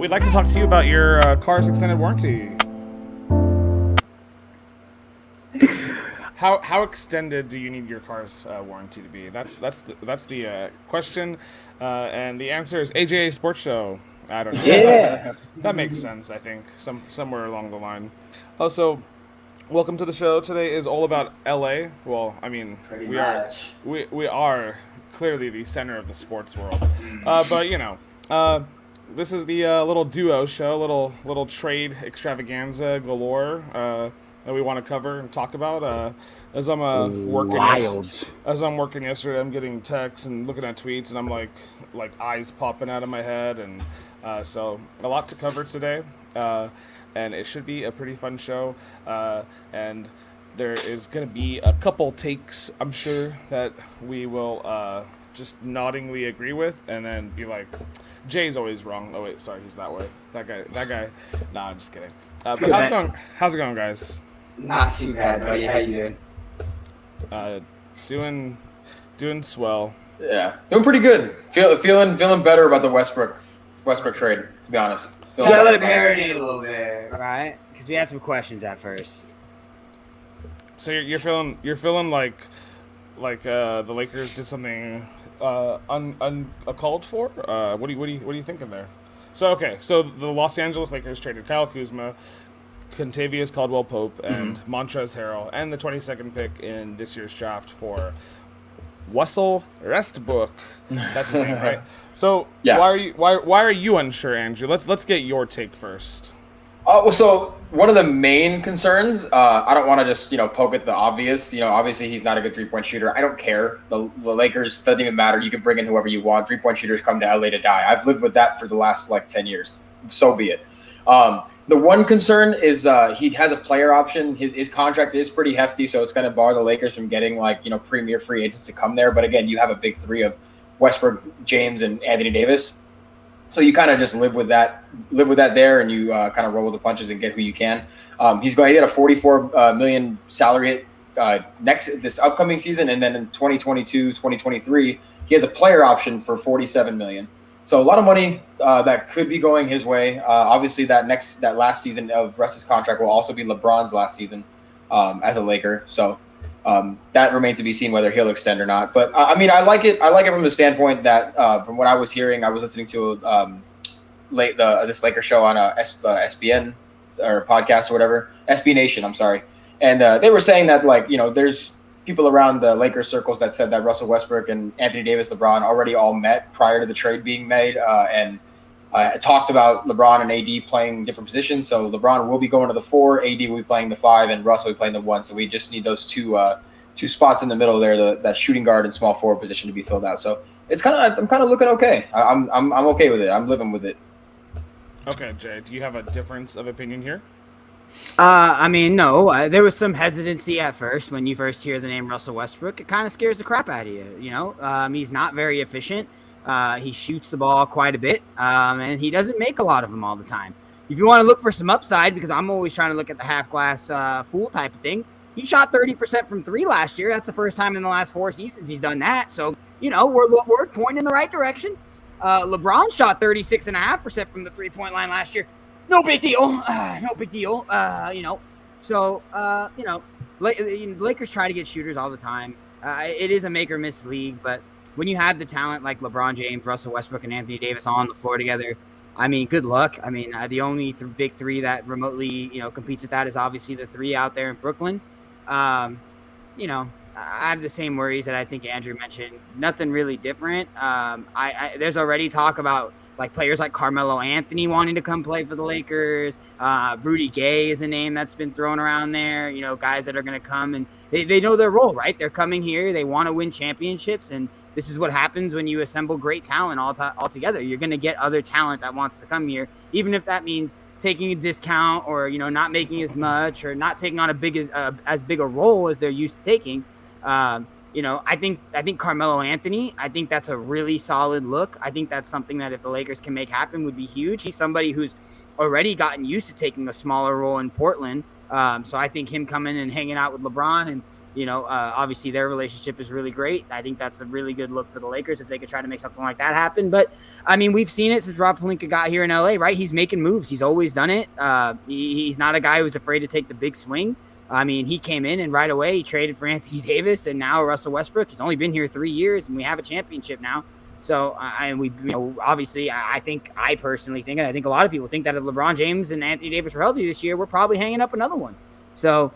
we'd like to talk to you about your car's extended warranty. How extended do you need your car's warranty to be? That's the question, and the answer is AJA Sports Show. I don't know. Yeah. That makes sense. I think somewhere along the line. Also, welcome to the show. Today is all about LA. Well, I mean, Pretty we much. are clearly the center of the sports world, but this is the little duo show, little trade extravaganza galore that we want to cover and talk about. As I'm working yesterday, I'm getting texts and looking at tweets, and I'm like eyes popping out of my head, and so a lot to cover today, and it should be a pretty fun show, and there is going to be a couple takes, I'm sure, that we will just noddingly agree with, and then be like, Jay's always wrong. Oh wait, sorry, he's that way. That guy. Nah, I'm just kidding. But how's it going, guys? Not too bad, buddy. How you doing? Doing swell. Yeah, doing pretty good. Feeling better about the Westbrook trade. To be honest, doing? Yeah, let it marinate a little bit, right? Because we had some questions at first. So you're feeling like the Lakers did something uncalled for. What are you thinking there? So the Los Angeles Lakers traded Kyle Kuzma, Kentavious Caldwell-Pope, and Montrezl Harrell, and the 22nd pick in this year's draft for Russell Westbrook. That's his name, right? So yeah. Why are you unsure, Andrew? Let's get your take first. So one of the main concerns, I don't want to just poke at the obvious. Obviously he's not a good 3-point shooter. I don't care. The Lakers, doesn't even matter. You can bring in whoever you want. 3-point shooters come to LA to die. I've lived with that for the last 10 years. So be it. The one concern is he has a player option. His contract is pretty hefty, so it's going to bar the Lakers from getting premier free agents to come there. But again, you have a big three of Westbrook, James, and Anthony Davis. So you kind of just live with that there, and you kind of roll with the punches and get who you can. He had a $44 million salary this upcoming season, and then in 2022, 2023, he has a player option for $47 million. So a lot of money that could be going his way. Obviously, that last season of Russ's contract will also be LeBron's last season as a Laker. So that remains to be seen whether he'll extend or not. But I mean, I like it. I like it from the standpoint that from what I was hearing, I was listening to this Laker show on SBN or podcast or whatever, SB Nation. I'm sorry, and they were saying that there's people around the Lakers circles that said that Russell Westbrook and Anthony Davis, LeBron already all met prior to the trade being made and talked about LeBron and AD playing different positions. So LeBron will be going to the 4, AD will be playing the 5, and Russell will be playing the 1. So we just need those two spots in the middle there, that shooting guard and small forward position to be filled out. So I'm kind of looking okay. I'm okay with it. I'm living with it. Okay, Jay, do you have a difference of opinion here? I mean, no. There was some hesitancy at first when you first hear the name Russell Westbrook. It kind of scares the crap out of you. He's not very efficient. He shoots the ball quite a bit, and he doesn't make a lot of them all the time. If you want to look for some upside, because I'm always trying to look at the half-glass full type of thing, he shot 30% from 3 last year. That's the first time in the last 4 seasons he's done that. So, we're pointing in the right direction. LeBron shot 36.5% from the 3-point line last year. No big deal. No big deal. So, Lakers try to get shooters all the time. It is a make or miss league, but when you have the talent like LeBron James, Russell Westbrook, and Anthony Davis on the floor together, I mean, good luck. I mean, the only big three that remotely, competes with that is obviously the 3 out there in Brooklyn. I have the same worries that I think Andrew mentioned. Nothing really different. There's already talk about players like Carmelo Anthony wanting to come play for the Lakers. Rudy Gay is a name that's been thrown around there. Guys that are going to come and they know their role, right? They're coming here. They want to win championships, and this is what happens when you assemble great talent all together. You're going to get other talent that wants to come here, even if that means taking a discount or not making as much or not taking on as big a role as they're used to taking. I think Carmelo Anthony, I think that's a really solid look. I think that's something that if the Lakers can make happen would be huge. He's somebody who's already gotten used to taking a smaller role in Portland. So I think him coming and hanging out with LeBron and Obviously their relationship is really great. I think that's a really good look for the Lakers if they could try to make something like that happen. But I mean, we've seen it since Rob Pelinka got here in LA, right? He's making moves. He's always done it. He's not a guy who's afraid to take the big swing. I mean, he came in and right away he traded for Anthony Davis and now Russell Westbrook. He's only been here 3 years and we have a championship now. So, obviously, I personally think, and I think a lot of people think that if LeBron James and Anthony Davis were healthy this year, we're probably hanging up another one. So,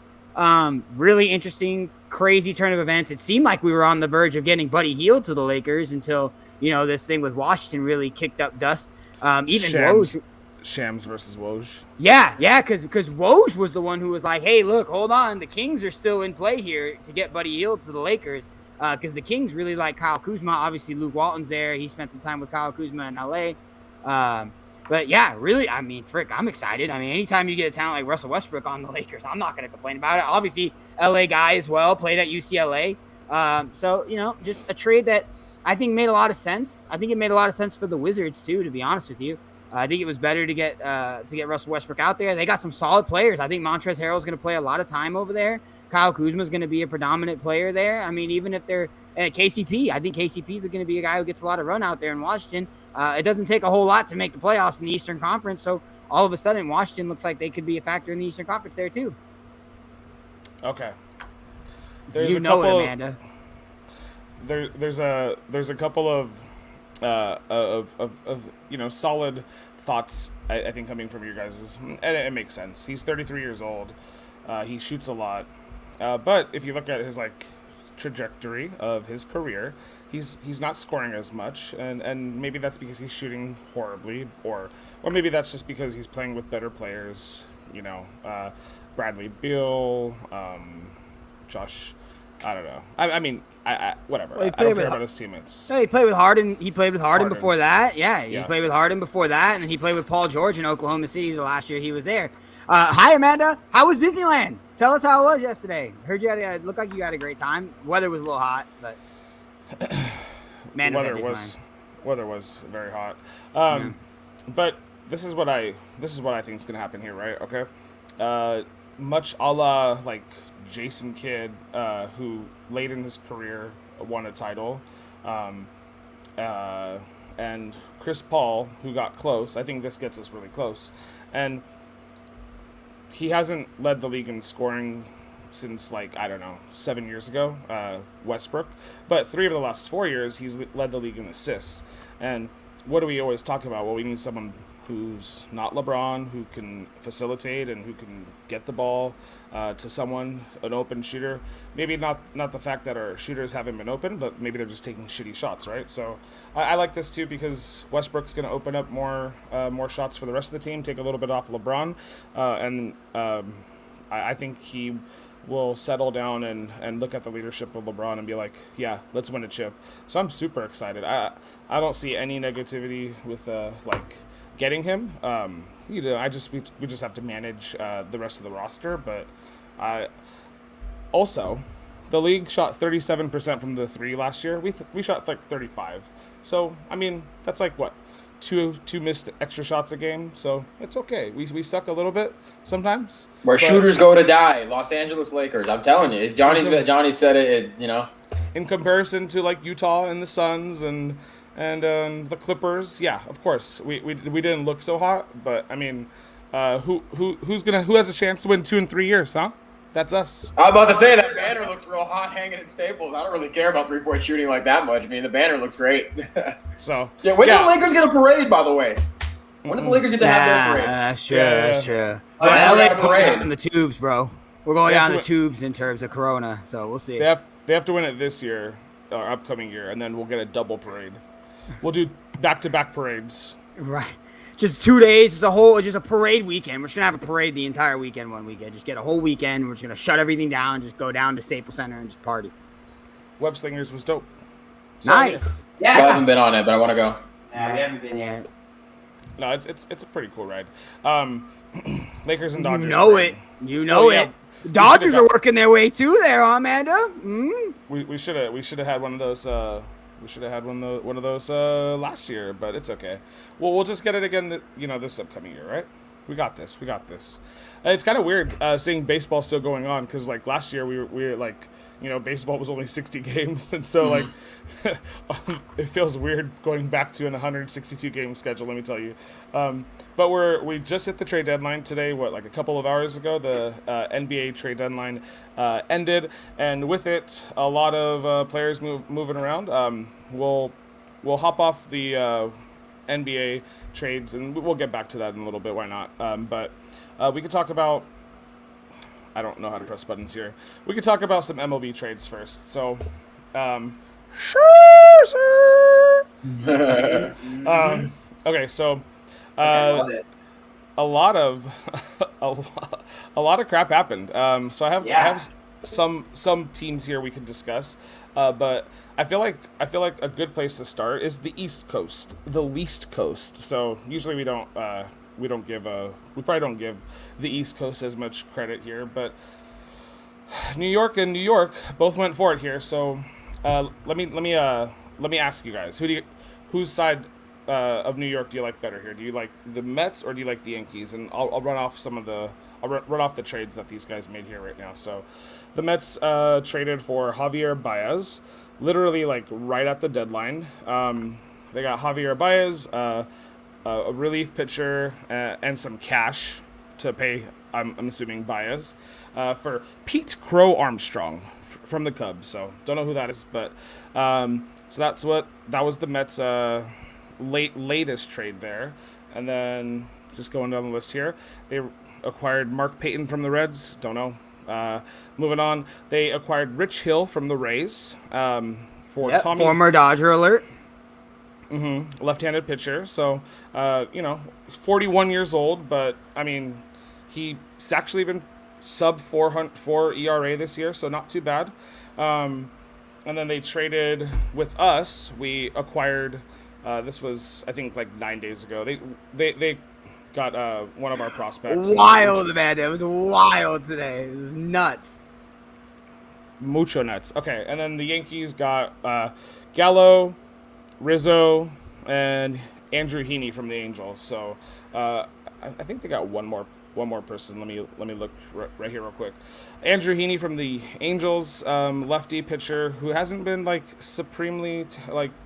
really interesting, crazy turn of events. It seemed like we were on the verge of getting Buddy Hield to the Lakers until, this thing with Washington really kicked up dust. Shams versus Woj. Yeah, because Woj was the one who was like, hey, look, hold on. The Kings are still in play here to get Buddy Hield to the Lakers. Because the Kings really like Kyle Kuzma. Obviously, Luke Walton's there. He spent some time with Kyle Kuzma in L.A. But, yeah, really, I mean, I'm excited. I mean, anytime you get a talent like Russell Westbrook on the Lakers, I'm not going to complain about it. Obviously, L.A. guy as well, played at UCLA. So, just a trade that I think made a lot of sense. I think it made a lot of sense for the Wizards, too, to be honest with you. I think it was better to get Russell Westbrook out there. They got some solid players. I think Montrezl Harrell's going to play a lot of time over there. Kyle Kuzma is going to be a predominant player there. I mean, even if they're KCP, I think KCP is going to be a guy who gets a lot of run out there in Washington. It doesn't take a whole lot to make the playoffs in the Eastern Conference. So all of a sudden, Washington looks like they could be a factor in the Eastern Conference there too. Okay. There's Amanda. There's a couple of solid thoughts I think coming from your guys', and it makes sense. He's 33 years old. He shoots a lot. But if you look at his trajectory of his career, he's not scoring as much, and maybe that's because he's shooting horribly, or maybe that's just because he's playing with better players. Bradley Beal, Josh. I don't know. I mean, whatever. Well, I don't care about his teammates. He played with Harden. He played with Harden before that. Yeah, he played with Harden before that, and then he played with Paul George in Oklahoma City the last year he was there. Hi, Amanda. How was Disneyland? Tell us how it was yesterday. Heard you looked like you had a great time. Weather was a little hot, but weather was very hot. But this is what I think is gonna happen here, right? Okay. Much a la Jason Kidd, who late in his career won a title, and Chris Paul, who got close. I think this gets us really close, and he hasn't led the league in scoring since 7 years ago, Westbrook. But 3 of the last 4 years, he's led the league in assists. And what do we always talk about? Well, we need someone who's not LeBron, who can facilitate and who can get the ball to someone, an open shooter. Maybe not the fact that our shooters haven't been open, but maybe they're just taking shitty shots, right? So I like this too because Westbrook's going to open up more shots for the rest of the team, take a little bit off LeBron, and I think he will settle down and look at the leadership of LeBron and be like, yeah, let's win a chip. So I'm super excited. I don't see any negativity with getting him. We just have to manage the rest of the roster. But also, the league shot 37% from the 3 last year. We shot 35. So I mean, that's two missed extra shots a game. So it's okay. We suck a little bit sometimes. Where shooters go to die, Los Angeles Lakers. I'm telling you, Johnny said it. In comparison to Utah and the Suns and the Clippers, yeah, of course, we didn't look so hot, but I mean, who has a chance to win 2 and 3 years, huh? That's us. I'm about to say that banner looks real hot hanging in Staples. I don't really care about 3-point shooting like that much. I mean, the banner looks great. So when do the Lakers get a parade? By the way, when do the Lakers get to have their parade? That's true. That's true. LA's going down in the tubes, bro. We're going down the tubes in terms of Corona, so we'll see. They have to win it this year, or upcoming year, and then we'll get a double parade. We'll do back-to-back parades. Right. Just 2 days, just a parade weekend. We're just going to have a parade the entire weekend one weekend. Just get a whole weekend. We're just going to shut everything down, just go down to Staples Center and just party. Web Slingers was dope. Nice. Yeah. I haven't been on it, but I want to go. Yeah, we haven't been yet. No, it's a pretty cool ride. Lakers and Dodgers. You know it. The Dodgers are working their way too there, huh, Amanda? We should have had one of those. We should have had one of those last year, but it's okay. Well, we'll just get it again, this upcoming year, right? We got this. It's kind of weird seeing baseball still going on because last year we were baseball was only 60 games, and so like it feels weird going back to an 162 game schedule. Let me tell you. But we just hit the trade deadline today. Like a couple of hours ago, the NBA trade deadline ended, and with it, a lot of players moving around. We'll hop off the NBA trades, and we'll get back to that in a little bit. Why not? But we could talk about. I don't know how to press buttons here. We could talk about some MLB trades first. So, sure, sir. Okay, so a lot of a lot of crap happened. So I have some teams here we could discuss, but I feel like a good place to start is the East Coast, the least coast. So usually we probably don't give the East Coast as much credit here, but New York both went for it here. So let me ask you guys, whose side of New York do you like better here? Do you like the Mets or do you like the Yankees? And I'll run off run off the trades that these guys made here right now. So the Mets traded for Javier Baez, literally like right at the deadline. They got Javier Baez, a relief pitcher, and some cash to pay, I'm assuming, Baez, for Pete Crow Armstrong from the Cubs. So don't know who that is, but so that was the Mets' latest trade there. And then just going down the list here, they acquired Mark Payton from the Reds. Don't know. Moving on, they acquired Rich Hill from the Rays for Tommy. Former Dodger alert. Left-handed pitcher. So, 41 years old, but I mean, he's actually been sub 4 ERA this year, so not too bad. And then they traded with us. We acquired. This was, I think, like 9 days ago. They got one of our prospects. Wild, man! It was wild today. It was nuts. Mucho nuts. Okay, and then the Yankees got Gallo, Rizzo, and Andrew Heaney from the Angels. So I think they got one more person. Let me look right here real quick. Andrew Heaney from the Angels, lefty pitcher who hasn't been like supremely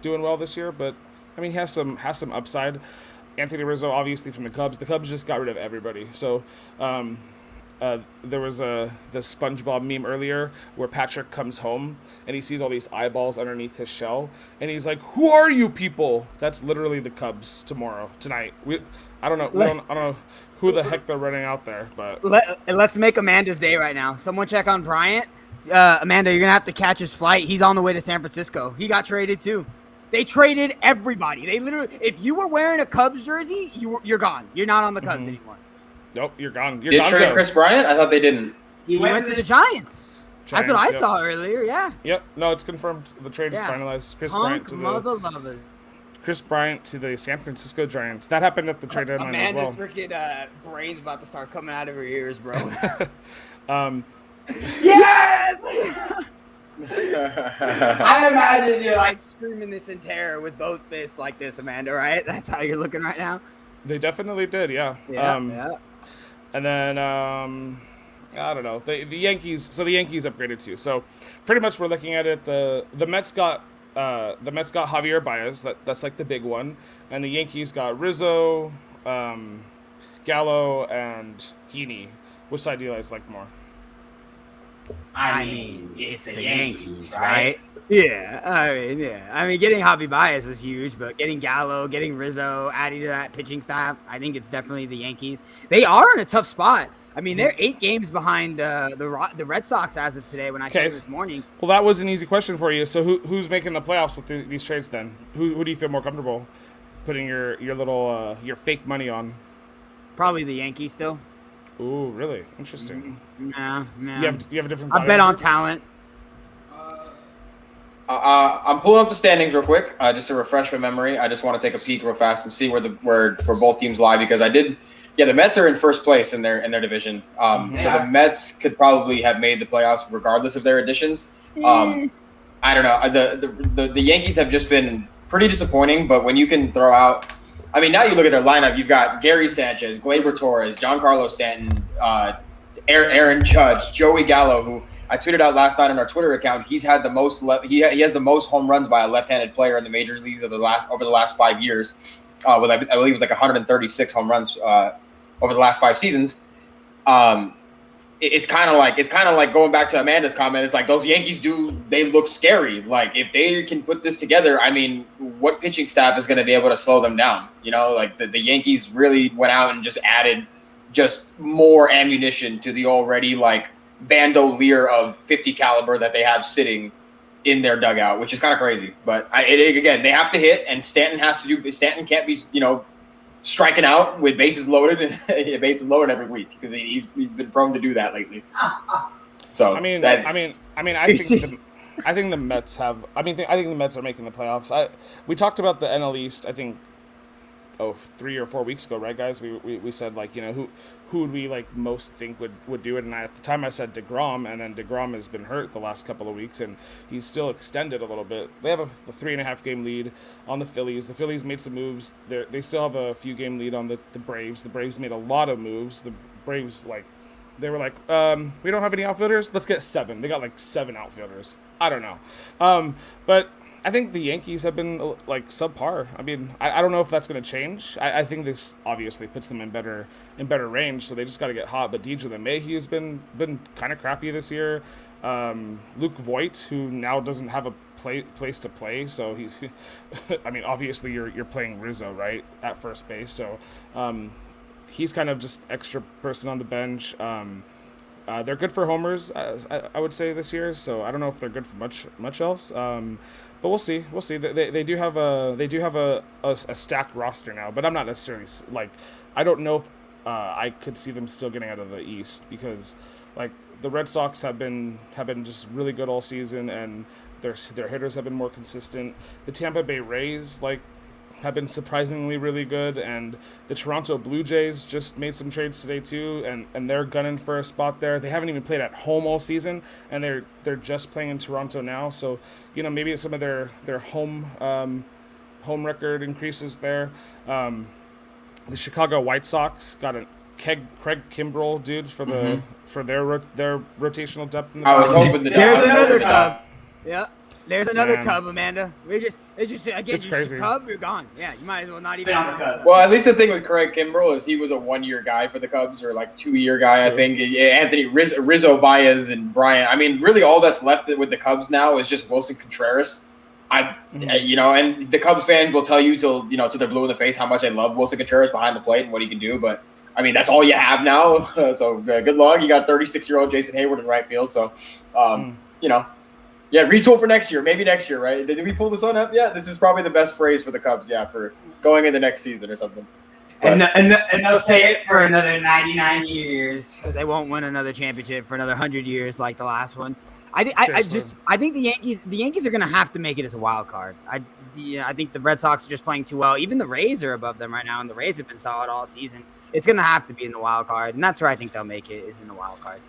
doing well this year, but I mean he has some upside. Anthony Rizzo, obviously from the Cubs. The Cubs just got rid of everybody. So there was the SpongeBob meme earlier where Patrick comes home and he sees all these eyeballs underneath his shell, and he's like, "Who are you people?" That's literally the Cubs tonight. I don't know who the heck they're running out there, but let's make Amanda's day right now. Someone check on Bryant. Amanda, you're gonna have to catch his flight. He's on the way to San Francisco. He got traded too. They traded everybody. They literally, if you were wearing a Cubs jersey, you're gone. You're not on the Cubs anymore. Nope, you're gone. Did they trade Chris Bryant? I thought they didn't. He went to the Giants. That's what I saw earlier. Yeah. Yep. No, it's confirmed. The trade is finalized. Chris Bryant to the San Francisco Giants. That happened at the trade deadline as well. Amanda's freaking brains about to start coming out of her ears, bro. Yes! I imagine you're like screaming this in terror with both fists like this, Amanda, right? That's how you're looking right now? They definitely did, yeah. Yeah. And then, I don't know. The Yankees, so the Yankees upgraded too. So pretty much we're looking at it. The Mets got Javier Baez. That's like the big one. And the Yankees got Rizzo, Gallo, and Heaney. Which side do you guys like more? I mean, it's the Yankees, right? Yeah. I mean, getting Javi Baez was huge, but getting Gallo, getting Rizzo, adding to that pitching staff, I think it's definitely the Yankees. They are in a tough spot. I mean, they're 8 games behind the Red Sox as of today when I checked this morning. Well, that was an easy question for you. So who's making the playoffs with these trades then? Who do you feel more comfortable putting your little your fake money on? Probably the Yankees still. Ooh, really? Interesting. Yeah. You have a different. I bet on talent. I'm pulling up the standings real quick, just to refresh my memory. I just want to take a peek real fast and see where for both teams lie, because I did. Yeah, the Mets are in first place in their division. So the Mets could probably have made the playoffs regardless of their additions. I don't know. The Yankees have just been pretty disappointing, but when you can throw out, I mean, now you look at their lineup, you've got Gary Sanchez, Gleyber Torres, Giancarlo Stanton, Aaron Judge, Joey Gallo, who I tweeted out last night on our Twitter account. He's had the most. He has the most home runs by a left-handed player in the major leagues over the last 5 years. With I believe it was like 136 home runs over the last 5 seasons. It's kind of like going back to Amanda's comment. It's like those Yankees they look scary. Like if they can put this together, I mean, what pitching staff is going to be able to slow them down? You know, like the Yankees really went out and just added just more ammunition to the already like bandolier of 50 caliber that they have sitting in their dugout, which is kind of crazy. But again, they have to hit, and Stanton can't be, striking out with bases loaded every week because he's been prone to do that lately. So I think the Mets have. I think the Mets are making the playoffs. We talked about the NL East. I think 3 or 4 weeks ago, right, guys? We said like who would we like most think would do it, and at the time I said DeGrom, and then DeGrom has been hurt the last couple of weeks, and he's still extended a little bit. They have a 3.5 game lead on the Phillies. The Phillies made some moves. They still have a few game lead on the Braves. The Braves made a lot of moves. The Braves they were like, we don't have any outfielders. Let's get 7. They got like 7 outfielders. I don't know, but I think the Yankees have been like subpar. I mean, I don't know if that's going to change. I think this obviously puts them in better range, so they just got to get hot. But DJ LeMahieu has been kind of crappy this year. Luke Voigt, who now doesn't have a place to play, so he's. I mean, obviously you're playing Rizzo right at first base, so he's kind of just extra person on the bench. They're good for homers, I would say this year. So I don't know if they're good for much else. But we'll see. They do have a stacked roster now, but I'm not necessarily like I don't know if I could see them still getting out of the East because like the Red Sox have been just really good all season, and their hitters have been more consistent. The Tampa Bay Rays have been surprisingly really good, and the Toronto Blue Jays just made some trades today too, and they're gunning for a spot there. They haven't even played at home all season, and they're just playing in Toronto now, so maybe some of their home record increases there. The Chicago White Sox got a Craig Kimbrell dude for their rotational depth in the I was hoping there's another Cub. Yeah. There's another Cub, Amanda. It's just again, it's crazy. Cub, you're gone. Yeah, you might as well not even. Well, at least the thing with Craig Kimbrell is he was a 1-year guy for the Cubs, or like 2-year guy, I think. Anthony Rizzo, Baez, and Bryant. I mean, really, all that's left with the Cubs now is just Wilson Contreras. And the Cubs fans will tell you till they're blue in the face how much they love Wilson Contreras behind the plate and what he can do, but. I mean, that's all you have now. So good luck. You got 36-year-old Jason Hayward in right field. So, yeah, retool for next year. Maybe next year, right? Did we pull this one up? Yeah, this is probably the best phrase for the Cubs. Yeah, for going in the next season or something. And they'll say it for another 99 years because they won't win another championship for another 100 years like the last one. I think the Yankees are going to have to make it as a wild card. I think the Red Sox are just playing too well. Even the Rays are above them right now, and the Rays have been solid all season. It's going to have to be in the wild card, and that's where I think they'll make it, is in the wild card.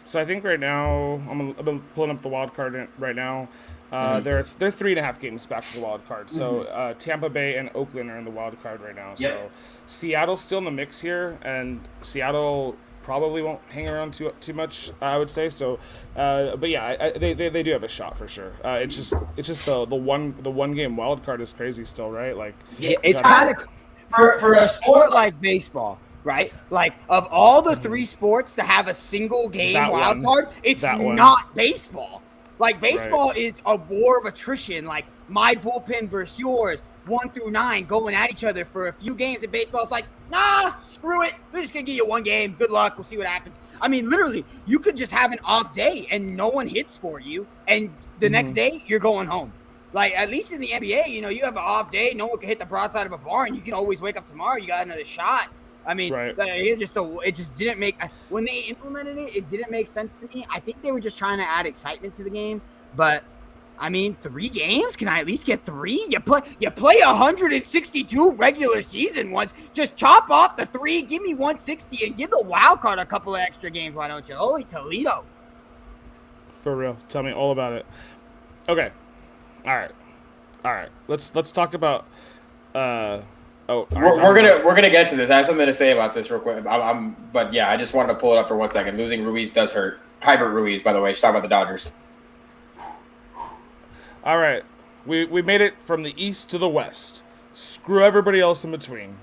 So I think right now, I'm pulling up the wild card right now. They're 3.5 games back to the wild card. So Tampa Bay and Oakland are in the wild card right now. Yep. So Seattle's still in the mix here, and Seattle probably won't hang around too much, I would say. So, but yeah, they do have a shot for sure. It's just the one game wild card is crazy still, right? Like it's kind of for a sport like baseball. Right? Like, of all the 3 sports to have a single game wild card, it's not baseball. Like, baseball is a war of attrition. Like, my bullpen versus yours, 1 through 9, going at each other for a few games. And baseball's like, nah, screw it. We're just going to give you 1 game. Good luck. We'll see what happens. I mean, literally, you could just have an off day and no one hits for you. And the next day, you're going home. Like, at least in the NBA, you have an off day. No one can hit the broadside of a barn. You can always wake up tomorrow. You got another shot. I mean, it just didn't make – when they implemented it, it didn't make sense to me. I think they were just trying to add excitement to the game. But, I mean, 3 games? Can I at least get 3? You play 162 regular season ones. Just chop off the 3, give me 160, and give the wild card a couple of extra games. Why don't you? Holy Toledo. For real. Tell me all about it. Okay. All right. Let's talk about Oh, we're gonna get to this. I have something to say about this real quick. But yeah, I just wanted to pull it up for 1 second. Losing Ruiz does hurt. Kybert Ruiz, by the way. Just talk about the Dodgers. All right, we made it from the east to the west. Screw everybody else in between.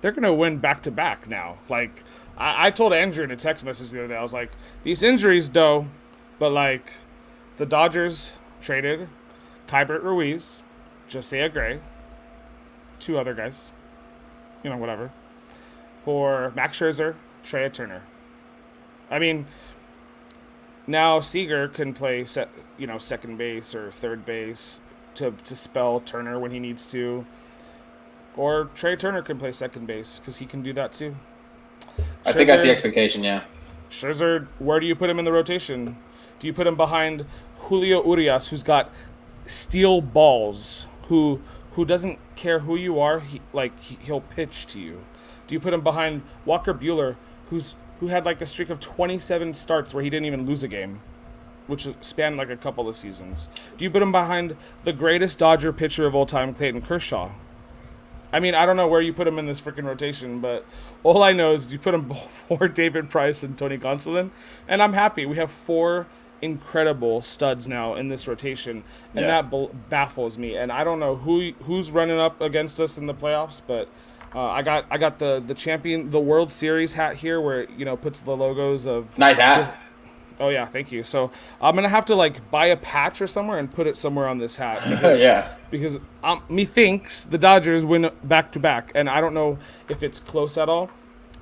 They're gonna win back to back now. Like I told Andrew in a text message the other day, I was like, these injuries, though, but like the Dodgers traded Kybert Ruiz, Josiah Gray, 2 other guys, whatever, for Max Scherzer, Trey Turner. I mean, now Seager can play second base or third base to spell Turner when he needs to, or Trey Turner can play second base because he can do that too. I think that's the expectation, yeah. Scherzer, where do you put him in the rotation? Do you put him behind Julio Urias, who's got steel balls, who doesn't care who you are, he'll pitch to you? Do you put him behind Walker Buehler, who had like a streak of 27 starts where he didn't even lose a game, which spanned like a couple of seasons? Do you put him behind the greatest Dodger pitcher of all time, Clayton Kershaw? I mean, I don't know where you put him in this freaking rotation, but all I know is you put him before David Price and Tony Gonsolin, and I'm happy. We have 4 incredible studs now in this rotation, and that baffles me. And I don't know who's running up against us in the playoffs, but I got the champion, the World Series hat here, where it puts the logos of. It's a nice hat. Oh yeah, thank you. So I'm gonna have to like buy a patch or somewhere and put it somewhere on this hat. Because, because methinks the Dodgers win back to back, and I don't know if it's close at all.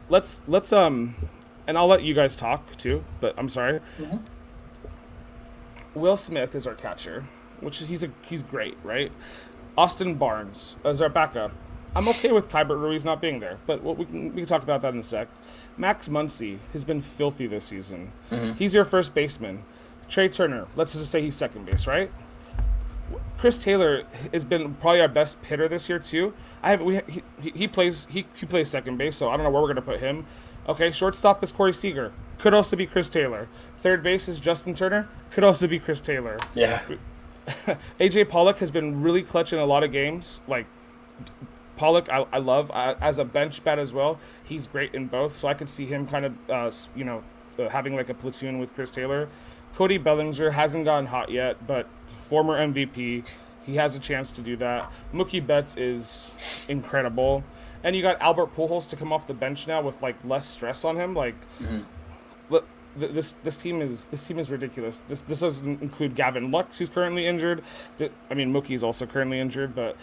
Let's and I'll let you guys talk too. But I'm sorry. Mm-hmm. Will Smith is our catcher, which he's great, right? Austin Barnes as our backup. I'm okay with Kybert Ruiz not being there, but we can talk about that in a sec. Max Muncy has been filthy this season. Mm-hmm. He's your first baseman. Trey Turner, let's just say he's second base, right? Chris Taylor has been probably our best hitter this year too. He plays second base, so I don't know where we're gonna put him. Okay, shortstop is Corey Seager. Could also be Chris Taylor. Third base is Justin Turner. Could also be Chris Taylor. Yeah. AJ Pollock has been really clutch in a lot of games. Like Pollock, I love as a bench bat as well. He's great in both, so I could see him kind of, having like a platoon with Chris Taylor. Cody Bellinger hasn't gotten hot yet, but former MVP, he has a chance to do that. Mookie Betts is incredible, and you got Albert Pujols to come off the bench now with like less stress on him. Like, this team is ridiculous. This doesn't include Gavin Lux, who's currently injured. Mookie's also currently injured, but.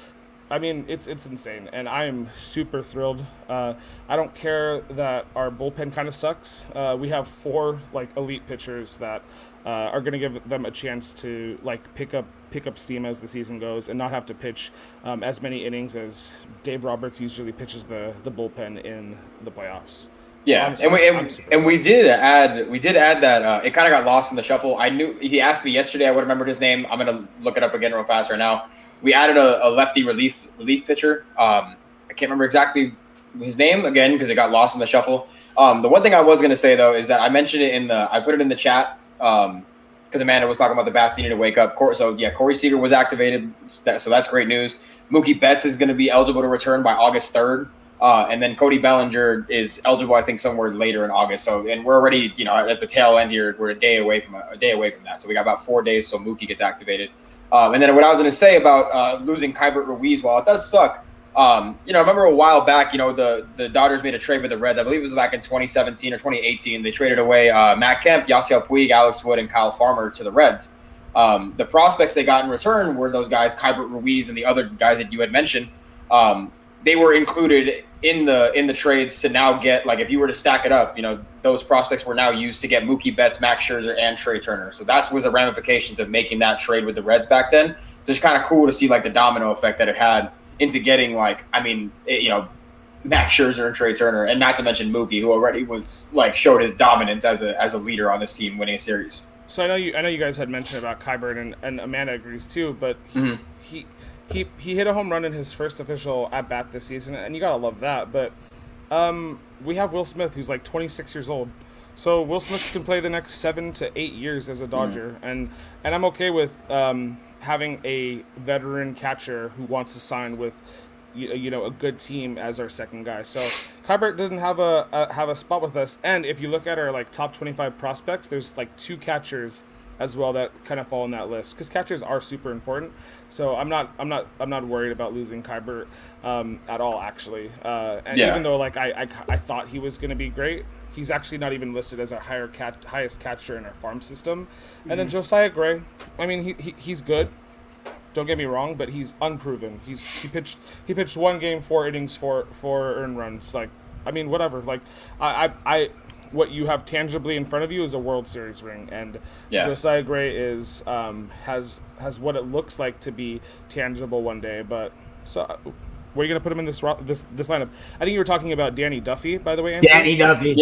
I mean, it's insane, and I am super thrilled. I don't care that our bullpen kind of sucks. We have 4 like elite pitchers that are going to give them a chance to like pick up steam as the season goes, and not have to pitch as many innings as Dave Roberts usually pitches the bullpen in the playoffs. Yeah, so we did add that it kind of got lost in the shuffle. I knew he asked me yesterday. I would have remembered his name. I'm gonna look it up again real fast right now. We added a lefty relief pitcher. I can't remember exactly his name again because it got lost in the shuffle. The one thing I was going to say though is that I mentioned it I put it in the chat because Amanda was talking about the bats needing to wake up. So yeah, Corey Seager was activated, so that's great news. Mookie Betts is going to be eligible to return by August 3rd, and then Cody Bellinger is eligible, I think, somewhere later in August. So and we're already at the tail end here. We're a day away from that. So we got about 4 days so Mookie gets activated. And then what I was going to say about losing Kybert Ruiz, while it does suck, I remember a while back, the Dodgers made a trade with the Reds. I believe it was back in 2017 or 2018. They traded away Matt Kemp, Yasiel Puig, Alex Wood, and Kyle Farmer to the Reds. The prospects they got in return were those guys, Kybert Ruiz and the other guys that you had mentioned. They were included in the trades to now get, like, if you were to stack it up, those prospects were now used to get Mookie Betts, Max Scherzer, and Trey Turner. So that was the ramifications of making that trade with the Reds back then. So it's kind of cool to see like the domino effect that it had into getting Max Scherzer and Trey Turner, and not to mention Mookie, who already was like showed his dominance as a leader on this team, winning a series. So I know you guys had mentioned about Kybert, and Amanda agrees too, but he hit a home run in his first official at bat this season, and you gotta love that. But we have Will Smith, who's like 26 years old, so Will Smith can play the next 7 to 8 years as a Dodger, and I'm okay with having a veteran catcher who wants to sign with a good team as our second guy. So Kybert doesn't have a spot with us. And if you look at our like top 25 prospects, there's like 2 catchers as well that kind of fall in that list, because catchers are super important. So I'm not worried about losing Kybert at all, actually. And even though like I thought he was going to be great, he's actually not even listed as our highest catcher in our farm system. And then Josiah Gray, I mean he's good. Don't get me wrong, but he's unproven. He pitched 1 game, 4 innings, 4 earned runs. Like, I mean, whatever. Like, I what you have tangibly in front of you is a World Series ring, and Josiah Gray is has what it looks like to be tangible one day. But so, where are you gonna put him in this lineup? I think you were talking about Danny Duffy, by the way. Anthony. Danny Duffy,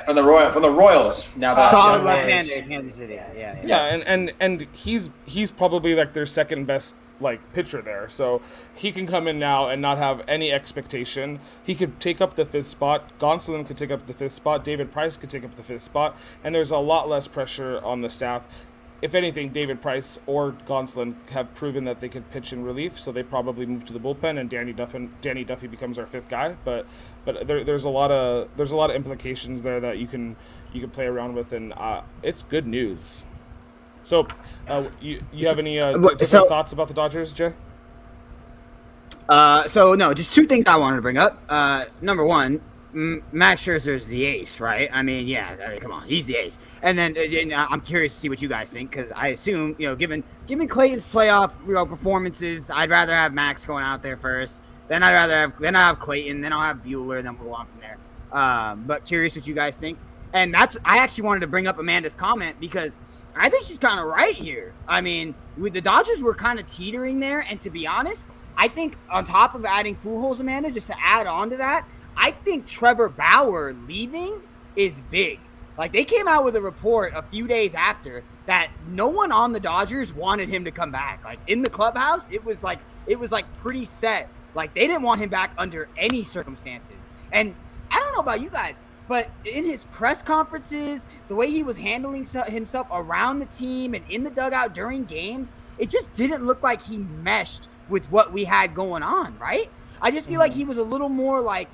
from the Royals. Now that solid left-hander, Kansas City. Yeah, and he's probably like their second best like pitcher there, so he can come in now and not have any expectation. He could take up the 5th spot. Gonsolin could take up the 5th spot. David Price could take up the 5th spot, and there's a lot less pressure on the staff. If anything, David Price or Gonsolin have proven that they could pitch in relief, so they probably move to the bullpen, and Danny Duffy becomes our 5th guy. But there's a lot of implications there that you can play around with, and it's good news. So, you have any different thoughts about the Dodgers, Jay? So no, just 2 things I wanted to bring up. Number 1, Max Scherzer's the ace, right? I mean, come on, he's the ace. And then I'm curious to see what you guys think, because I assume, given Clayton's playoff performances, I'd rather have Max going out there first. Then I have Clayton. Then I'll have Buehler. Then we'll go on from there. But curious what you guys think. And I actually wanted to bring up Amanda's comment, because I think she's kind of right here. I mean, the Dodgers were kind of teetering there, and to be honest, I think on top of adding Pujols, Amanda, just to add on to that, I think Trevor Bauer leaving is big. Like, they came out with a report a few days after that no one on the Dodgers wanted him to come back. Like, in the clubhouse, it was like pretty set. Like, they didn't want him back under any circumstances. And I don't know about you guys, but in his press conferences, the way he was handling himself around the team and in the dugout during games, it just didn't look like he meshed with what we had going on, right? I just feel like he was a little more like,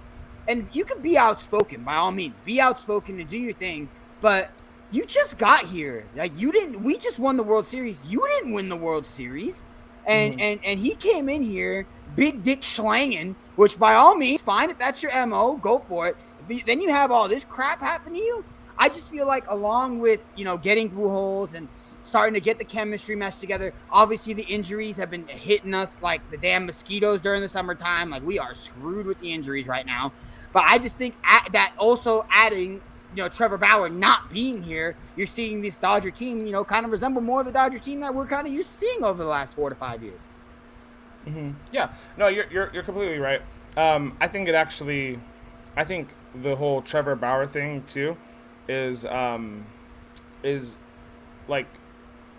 and you can be outspoken, by all means. Be outspoken and do your thing, but you just got here. Like, we just won the World Series. You didn't win the World Series. And he came in here, big dick schlanging, which by all means, fine. If that's your MO, go for it. Then you have all this crap happen to you. I just feel like along with, getting Pujols and starting to get the chemistry mesh together, obviously the injuries have been hitting us like the damn mosquitoes during the summertime. Like, we are screwed with the injuries right now. But I just think that also adding, Trevor Bauer not being here, you're seeing this Dodger team, kind of resemble more of the Dodger team that we're kind of used to seeing over the last 4 to 5 years. Yeah, no, you're completely right. I think the whole Trevor Bauer thing too is like,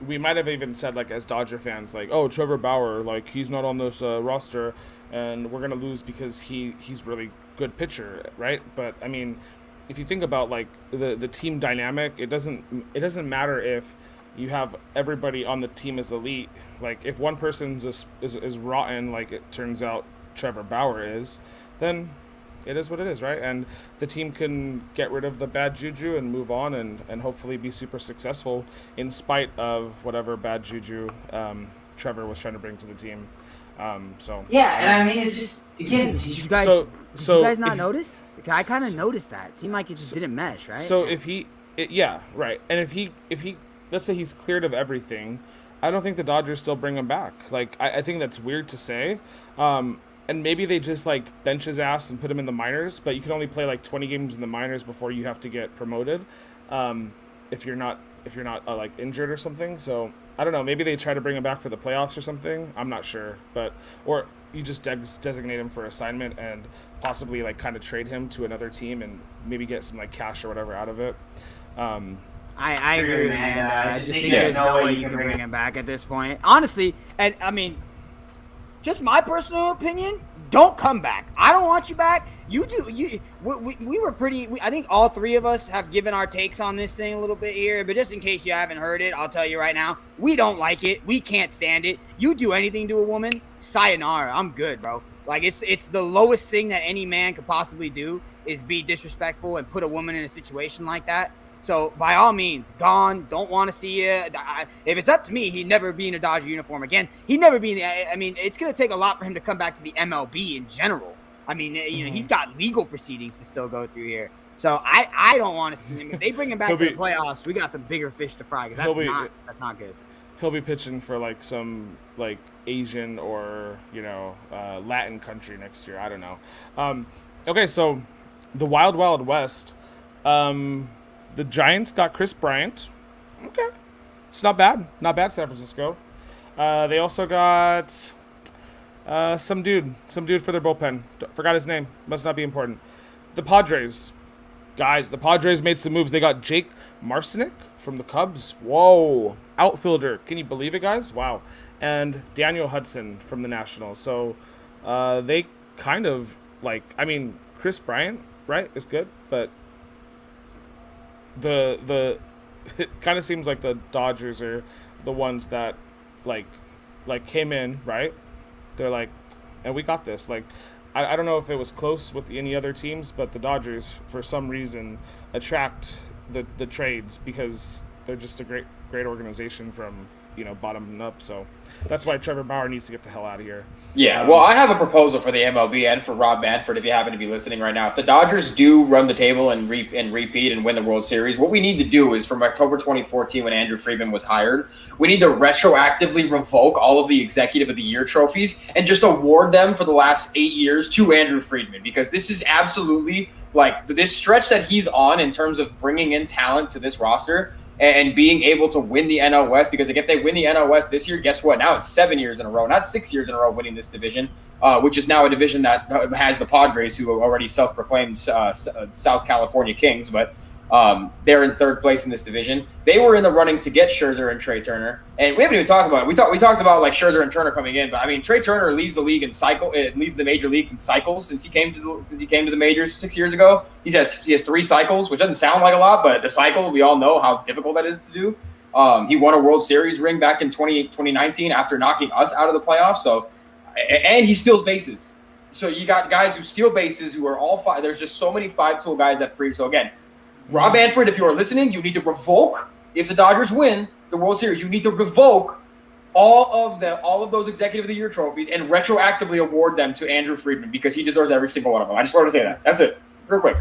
we might have even said, like, as Dodger fans, like, oh, Trevor Bauer, like, he's not on this roster and we're gonna lose because he's really good pitcher, right? But I mean, if you think about like the team dynamic, it doesn't matter if you have everybody on the team as elite. Like, if one person's is rotten, like it turns out Trevor Bauer is, then it is what it is, right? And the team can get rid of the bad juju and move on and hopefully be super successful in spite of whatever bad juju Trevor was trying to bring to the team. And I mean, it's just, again, did you guys not notice? I kind of noticed that. It seemed like it just didn't mesh, right? So right. And if he let's say he's cleared of everything, I don't think the Dodgers still bring him back. Like, I think that's weird to say. And maybe they just like bench his ass and put him in the minors, but you can only play like 20 games in the minors before you have to get promoted. If you're not like injured or something. So I don't know. Maybe they try to bring him back for the playoffs or something. I'm not sure, or you just designate him for assignment and possibly like kind of trade him to another team and maybe get some like cash or whatever out of it. I agree, man. I just think there's no way you can bring him back at this point, honestly. And I mean, just my personal opinion, don't come back. I don't want you back. You do. We were pretty. I think all three of us have given our takes on this thing a little bit here. But just in case you haven't heard it, I'll tell you right now. We don't like it. We can't stand it. You do anything to a woman, sayonara. I'm good, bro. Like it's the lowest thing that any man could possibly do is be disrespectful and put a woman in a situation like that. So, by all means, gone. Don't want to see you. If it's up to me, he'd never be in a Dodger uniform again. He'd never be I mean, it's going to take a lot for him to come back to the MLB in general. I mean, you know, he's got legal proceedings to still go through here. So, I don't want to see him. If they bring him back to the playoffs, we got some bigger fish to fry because that's not good. He'll be pitching for, like, some, like, Asian or, you know, Latin country next year. I don't know. Okay, so the Wild Wild West. The Giants got Chris Bryant. Okay. It's not bad. Not bad, San Francisco. They also got some dude for their bullpen. Forgot his name. Must not be important. The Padres. Guys, the Padres made some moves. They got Jake Marcinick from the Cubs. Whoa. Outfielder. Can you believe it, guys? Wow. And Daniel Hudson from the Nationals. So they kind of, like, I mean, Chris Bryant, right, is good, but the it kind of seems like the Dodgers are the ones that like came in, right? They're like, and we got this. Like, I don't know if it was close with any other teams, but the Dodgers for some reason attract the trades because they're just a great organization from, you know, bottom up. So that's why Trevor Bauer needs to get the hell out of here. Yeah, well, I have a proposal for the MLB and for Rob Manfred, if you happen to be listening right now. If the Dodgers do run the table and repeat and win the World Series, what we need to do is from October 2014 when Andrew Friedman was hired, we need to retroactively revoke all of the Executive of the Year trophies and just award them for the last 8 years to Andrew Friedman, because this is absolutely, like, this stretch that he's on in terms of bringing in talent to this roster and being able to win the NL West, because like, if they win the NL West this year, guess what? Now it's 7 years in a row, not 6 years in a row winning this division, which is now a division that has the Padres, who are already self-proclaimed South California Kings, but they're in third place in this division. They were in the running to get Scherzer and Trey Turner, and we haven't even talked about it. We talked about like Scherzer and Turner coming in, but I mean Trey Turner leads the league in leads the major leagues in cycles since he came to the majors 6 years ago. He has 3 cycles, which doesn't sound like a lot, but the cycle, we all know how difficult that is to do. He won a World Series ring back in 2019 after knocking us out of the playoffs. So, and he steals bases. So you got guys who steal bases who are all five. There's just so many 5-tool guys that free. So again, Rob Manfred, if you are listening, you need to revoke, if the Dodgers win the World Series, you need to revoke all of those Executive of the Year trophies and retroactively award them to Andrew Friedman, because he deserves every single one of them. I just wanted to say that. That's it. Real quick.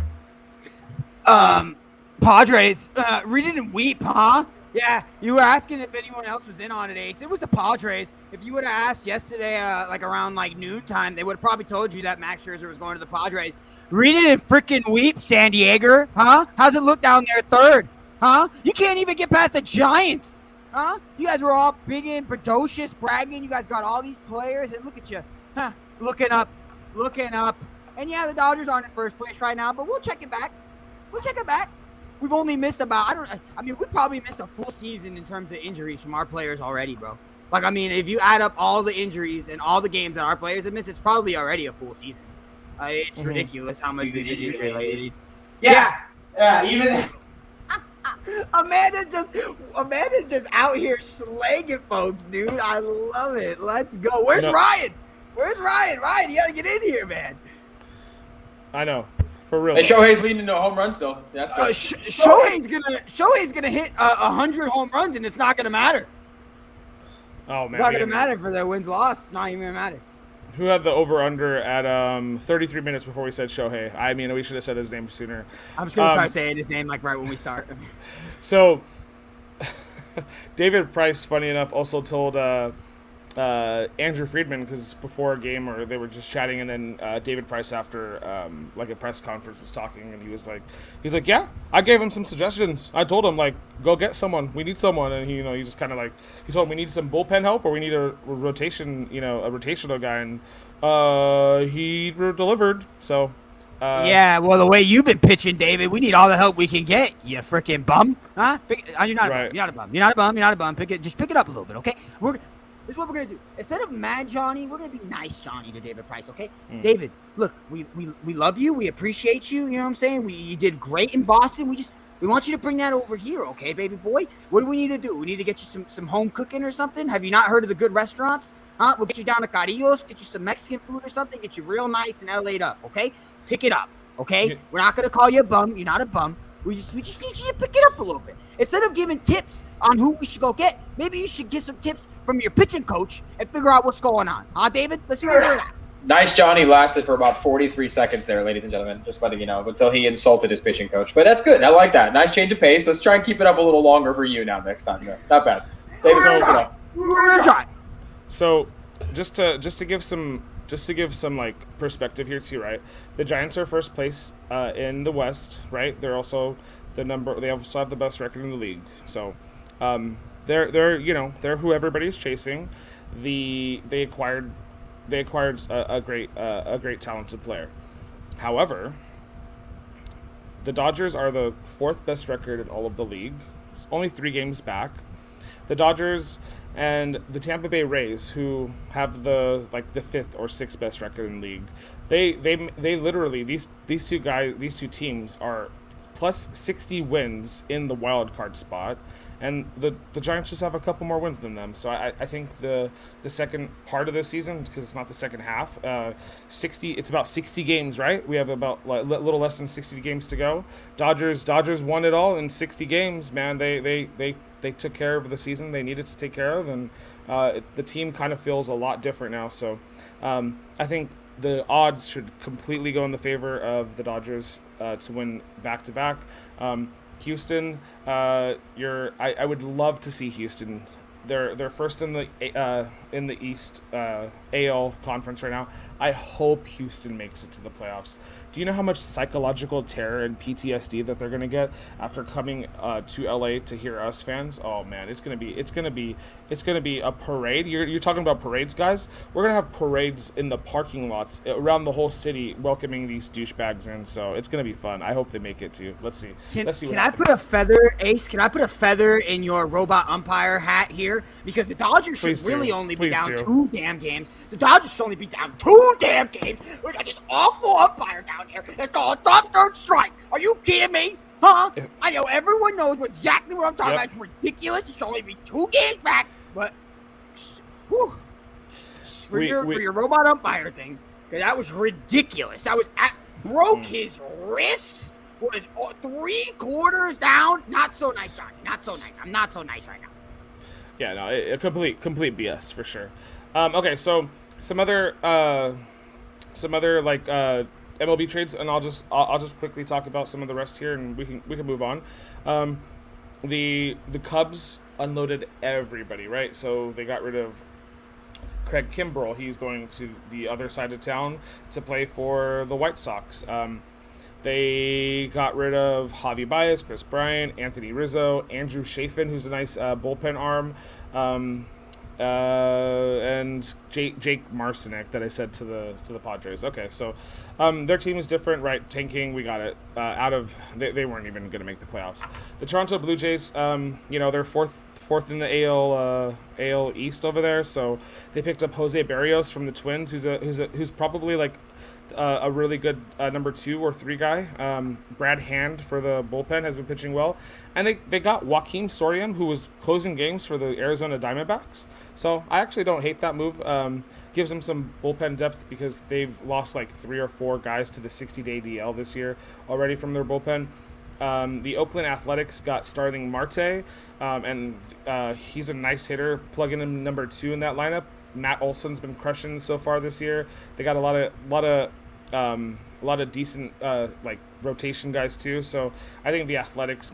Padres, read it and weep, huh? Yeah, you were asking if anyone else was in on it, Ace. It was the Padres. If you would have asked yesterday, around noontime, they would have probably told you that Max Scherzer was going to the Padres. Read it and freaking weep, San Diego, huh? How's it look down there third, huh? You can't even get past the Giants, huh? You guys were all big and precocious, bragging. You guys got all these players, and look at you, huh? Looking up. And yeah, the Dodgers aren't in first place right now, but we'll check it back. We've only missed we probably missed a full season in terms of injuries from our players already, bro. Like, I mean, if you add up all the injuries and all the games that our players have missed, it's probably already a full season. It's ridiculous how much we did injury lately. Yeah, even Amanda's just out here slanging folks, dude. I love it. Let's go. Where's Ryan? Ryan, you gotta get in here, man. I know. For real. Hey, Shohei's leading into a home run still. That's good. Shohei's gonna hit 100 home runs, and it's not gonna matter. Oh man, it's not gonna matter for their wins-loss. It's not even gonna matter. Who had the over/under at 33 minutes before we said Shohei? I mean, we should have said his name sooner. I'm just gonna start saying his name like right when we start. So, David Price, funny enough, also told Andrew Friedman, because before a game, or they were just chatting, and then David Price after a press conference was talking, and he's like, yeah, I gave him some suggestions. I told him, like, go get someone. We need someone, and he just kind of like, he told him we need some bullpen help, or we need a rotation, a rotational guy, and he delivered. So. Yeah, well, the way you've been pitching, David, we need all the help we can get. You freaking bum, huh? You're not a bum. You're not a bum. Just pick it up a little bit, okay? This is what we're gonna do. Instead of mad Johnny, we're gonna be nice Johnny to David Price, okay? David, look, we love you. We appreciate you. You know what I'm saying? You did great in Boston. We want you to bring that over here, okay, baby boy? What do we need to do? We need to get you some home cooking or something? Have you not heard of the good restaurants? Huh? We'll get you down to Carrillo's, get you some Mexican food or something, get you real nice and LA'd up, okay? Pick it up, okay? Yeah. We're not going to call you a bum. You're not a bum. We just need you to pick it up a little bit. Instead of giving tips on who we should go get, maybe you should get some tips from your pitching coach and figure out what's going on. Huh, David? Let's figure it out. Nice Johnny lasted for about 43 seconds there, ladies and gentlemen. Just letting you know, until he insulted his pitching coach. But that's good. I like that. Nice change of pace. Let's try and keep it up a little longer for you now next time. Not bad. David, We're gonna try. So, just to give some like perspective here too, right? The Giants are first place in the West, right? They're also they also have the best record in the league. So, they're who everybody's chasing. They acquired a great talented player. However, the Dodgers are the fourth best record in all of the league. It's only 3 games back. The Dodgers and the Tampa Bay Rays, who have the 5th or 6th best record in the league, they literally these two teams are plus 60 wins in the wild card spot, and the Giants just have a couple more wins than them. So I think the second part of the season, because it's not the second half, it's about 60 games, right? We have about a little less than 60 games to go. Dodgers won it all in 60 games, man. They took care of the season they needed to take care of, and the team kind of feels a lot different now. So I think the odds should completely go in the favor of the Dodgers to win back-to-back. Houston, I would love to see Houston. They're first in the East AL conference right now. I hope Houston makes it to the playoffs. Do you know how much psychological terror and PTSD that they're gonna get after coming to LA to hear us fans? Oh man, it's gonna be a parade. You're talking about parades, guys. We're gonna have parades in the parking lots around the whole city welcoming these douchebags in. So it's gonna be fun. I hope they make it too. Let's see. Can What I put a feather, Ace? Can I put a feather in your robot umpire hat here? Because the Dodgers should really only be down 2 damn games. The Dodgers should only be down 2 damn games. We got this awful umpire down here. It's called a third strike. Are you kidding me? Huh? I know everyone knows exactly what I'm talking about. It's ridiculous. It should only be 2 games back. But for your robot umpire thing, because that was ridiculous. That was broke his wrists. Was 3/4 down. Not so nice, Johnny. Not so nice. I'm not so nice right now. Yeah, no, a complete BS for sure. Okay, so some other like MLB trades, and I'll just quickly talk about some of the rest here, and we can move on. The Cubs unloaded everybody, right? So they got rid of Craig Kimbrell. He's going to the other side of town to play for the White Sox. They got rid of Javi Baez, Chris Bryant, Anthony Rizzo, Andrew Chafin, who's a nice bullpen arm, and Jake Marcinek that I said to the Padres. Okay, so their team is different, right? Tanking, we got it. They weren't even going to make the playoffs. The Toronto Blue Jays, they're fourth in the AL East over there. So they picked up Jose Barrios from the Twins, who's probably like a really good number 2 or 3 guy. Brad Hand for the bullpen has been pitching well. And they got Joakim Soria, who was closing games for the Arizona Diamondbacks. So I actually don't hate that move. Gives them some bullpen depth because they've lost like 3 or 4 guys to the 60-day DL this year already from their bullpen. The Oakland Athletics got Starling Marte, and he's a nice hitter, plugging him number 2 in that lineup. Matt Olson's been crushing so far this year. They got a lot of decent like rotation guys too. So I think the Athletics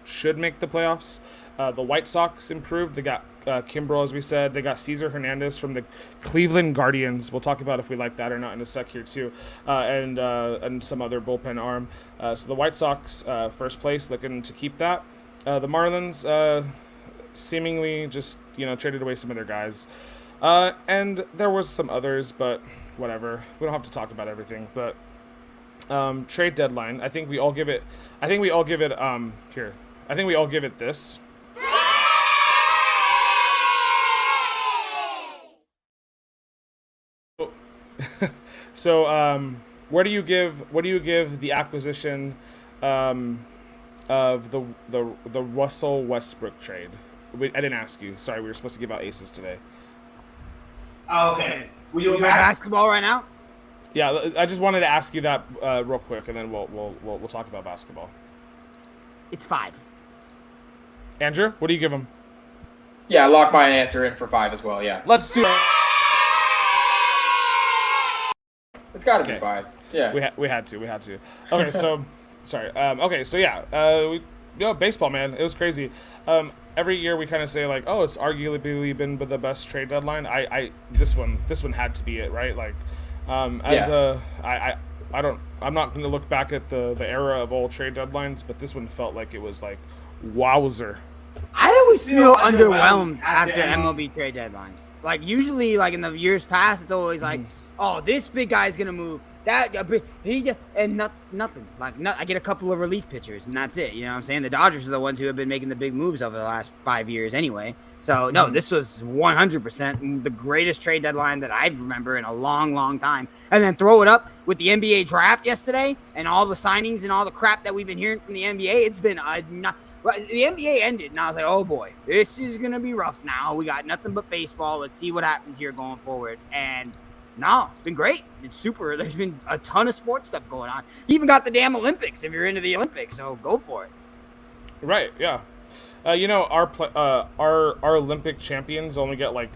should make the playoffs. The White Sox improved. They got Kimbrel, as we said. They got Cesar Hernandez from the Cleveland Guardians. We'll talk about if we like that or not in a sec here too, and some other bullpen arm. So the White Sox first place, looking to keep that. The Marlins seemingly just traded away some of their guys. And there was some others, but whatever. We don't have to talk about everything. But trade deadline. I think we all give it here. I think we all give it this. So, what do you give the acquisition of the Russell Westbrook trade? I didn't ask you. Sorry, we were supposed to give out aces today. Oh, okay. We doing basketball right now? Yeah, I just wanted to ask you that real quick, and then we'll talk about basketball. It's 5. Andrew, what do you give him? Yeah, I locked my answer in for 5 as well. Yeah, Let's do. it's got to be 5. Yeah, We had to. Okay, so sorry. Okay, so yeah, baseball, man, it was crazy. Every year we kind of say like, oh, it's arguably been the best trade deadline. This one had to be it, right? Like, I'm not going to look back at the era of old trade deadlines, but this one felt like it was like, wowzer. I always feel underwhelmed after MLB trade deadlines. Like usually, like in the years past, it's always like, oh, this big guy's gonna move. Nothing. Like I get a couple of relief pitchers, and that's it. You know what I'm saying? The Dodgers are the ones who have been making the big moves over the last 5 years, anyway. So no, this was 100% the greatest trade deadline that I remember in a long, long time. And then throw it up with the NBA draft yesterday and all the signings and all the crap that we've been hearing from the NBA. It's been the NBA ended, and I was like, oh boy, this is going to be rough now. We got nothing but baseball. Let's see what happens here going forward. And no, it's been great. It's super. There's been a ton of sports stuff going on. You even got the damn Olympics if you're into the Olympics, so go for it. Right, yeah. Our Olympic champions only get like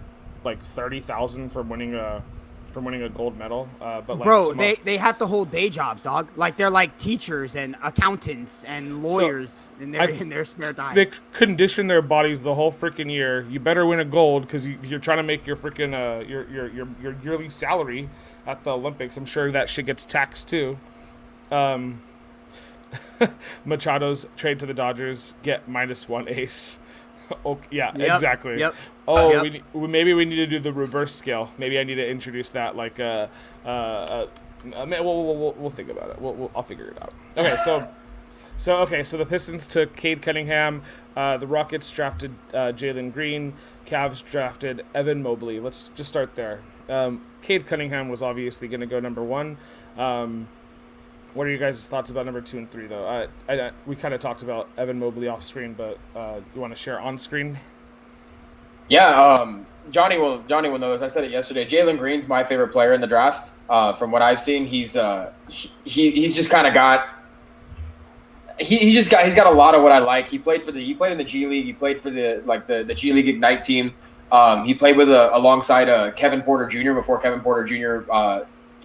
30,000 from winning a gold medal. But like, bro, they have to hold day jobs, dog. Like they're like teachers and accountants and lawyers in their spare time. They condition their bodies the whole freaking year. You better win a gold because you're trying to make your freaking your yearly salary at the Olympics. I'm sure that shit gets taxed too. Machado's trade to the Dodgers, get -1 ace. Okay, yeah, Yep, exactly. Yep. Oh, yep. Maybe we need to do the reverse scale. Maybe I need to introduce that. Like, we'll think about it. I'll figure it out. Okay, so the Pistons took Cade Cunningham. The Rockets drafted Jalen Green. Cavs drafted Evan Mobley. Let's just start there. Cade Cunningham was obviously going to go number 1. What are your guys' thoughts about number 2 and 3, though? We kind of talked about Evan Mobley off screen, but you want to share on screen? Yeah. Johnny will know this. I said it yesterday. Jalen Green's my favorite player in the draft. From what I've seen, he's just kind of got. He's got a lot of what I like. He played in the G League. He played for the G League Ignite team. He played alongside Kevin Porter Jr. before Kevin Porter Jr.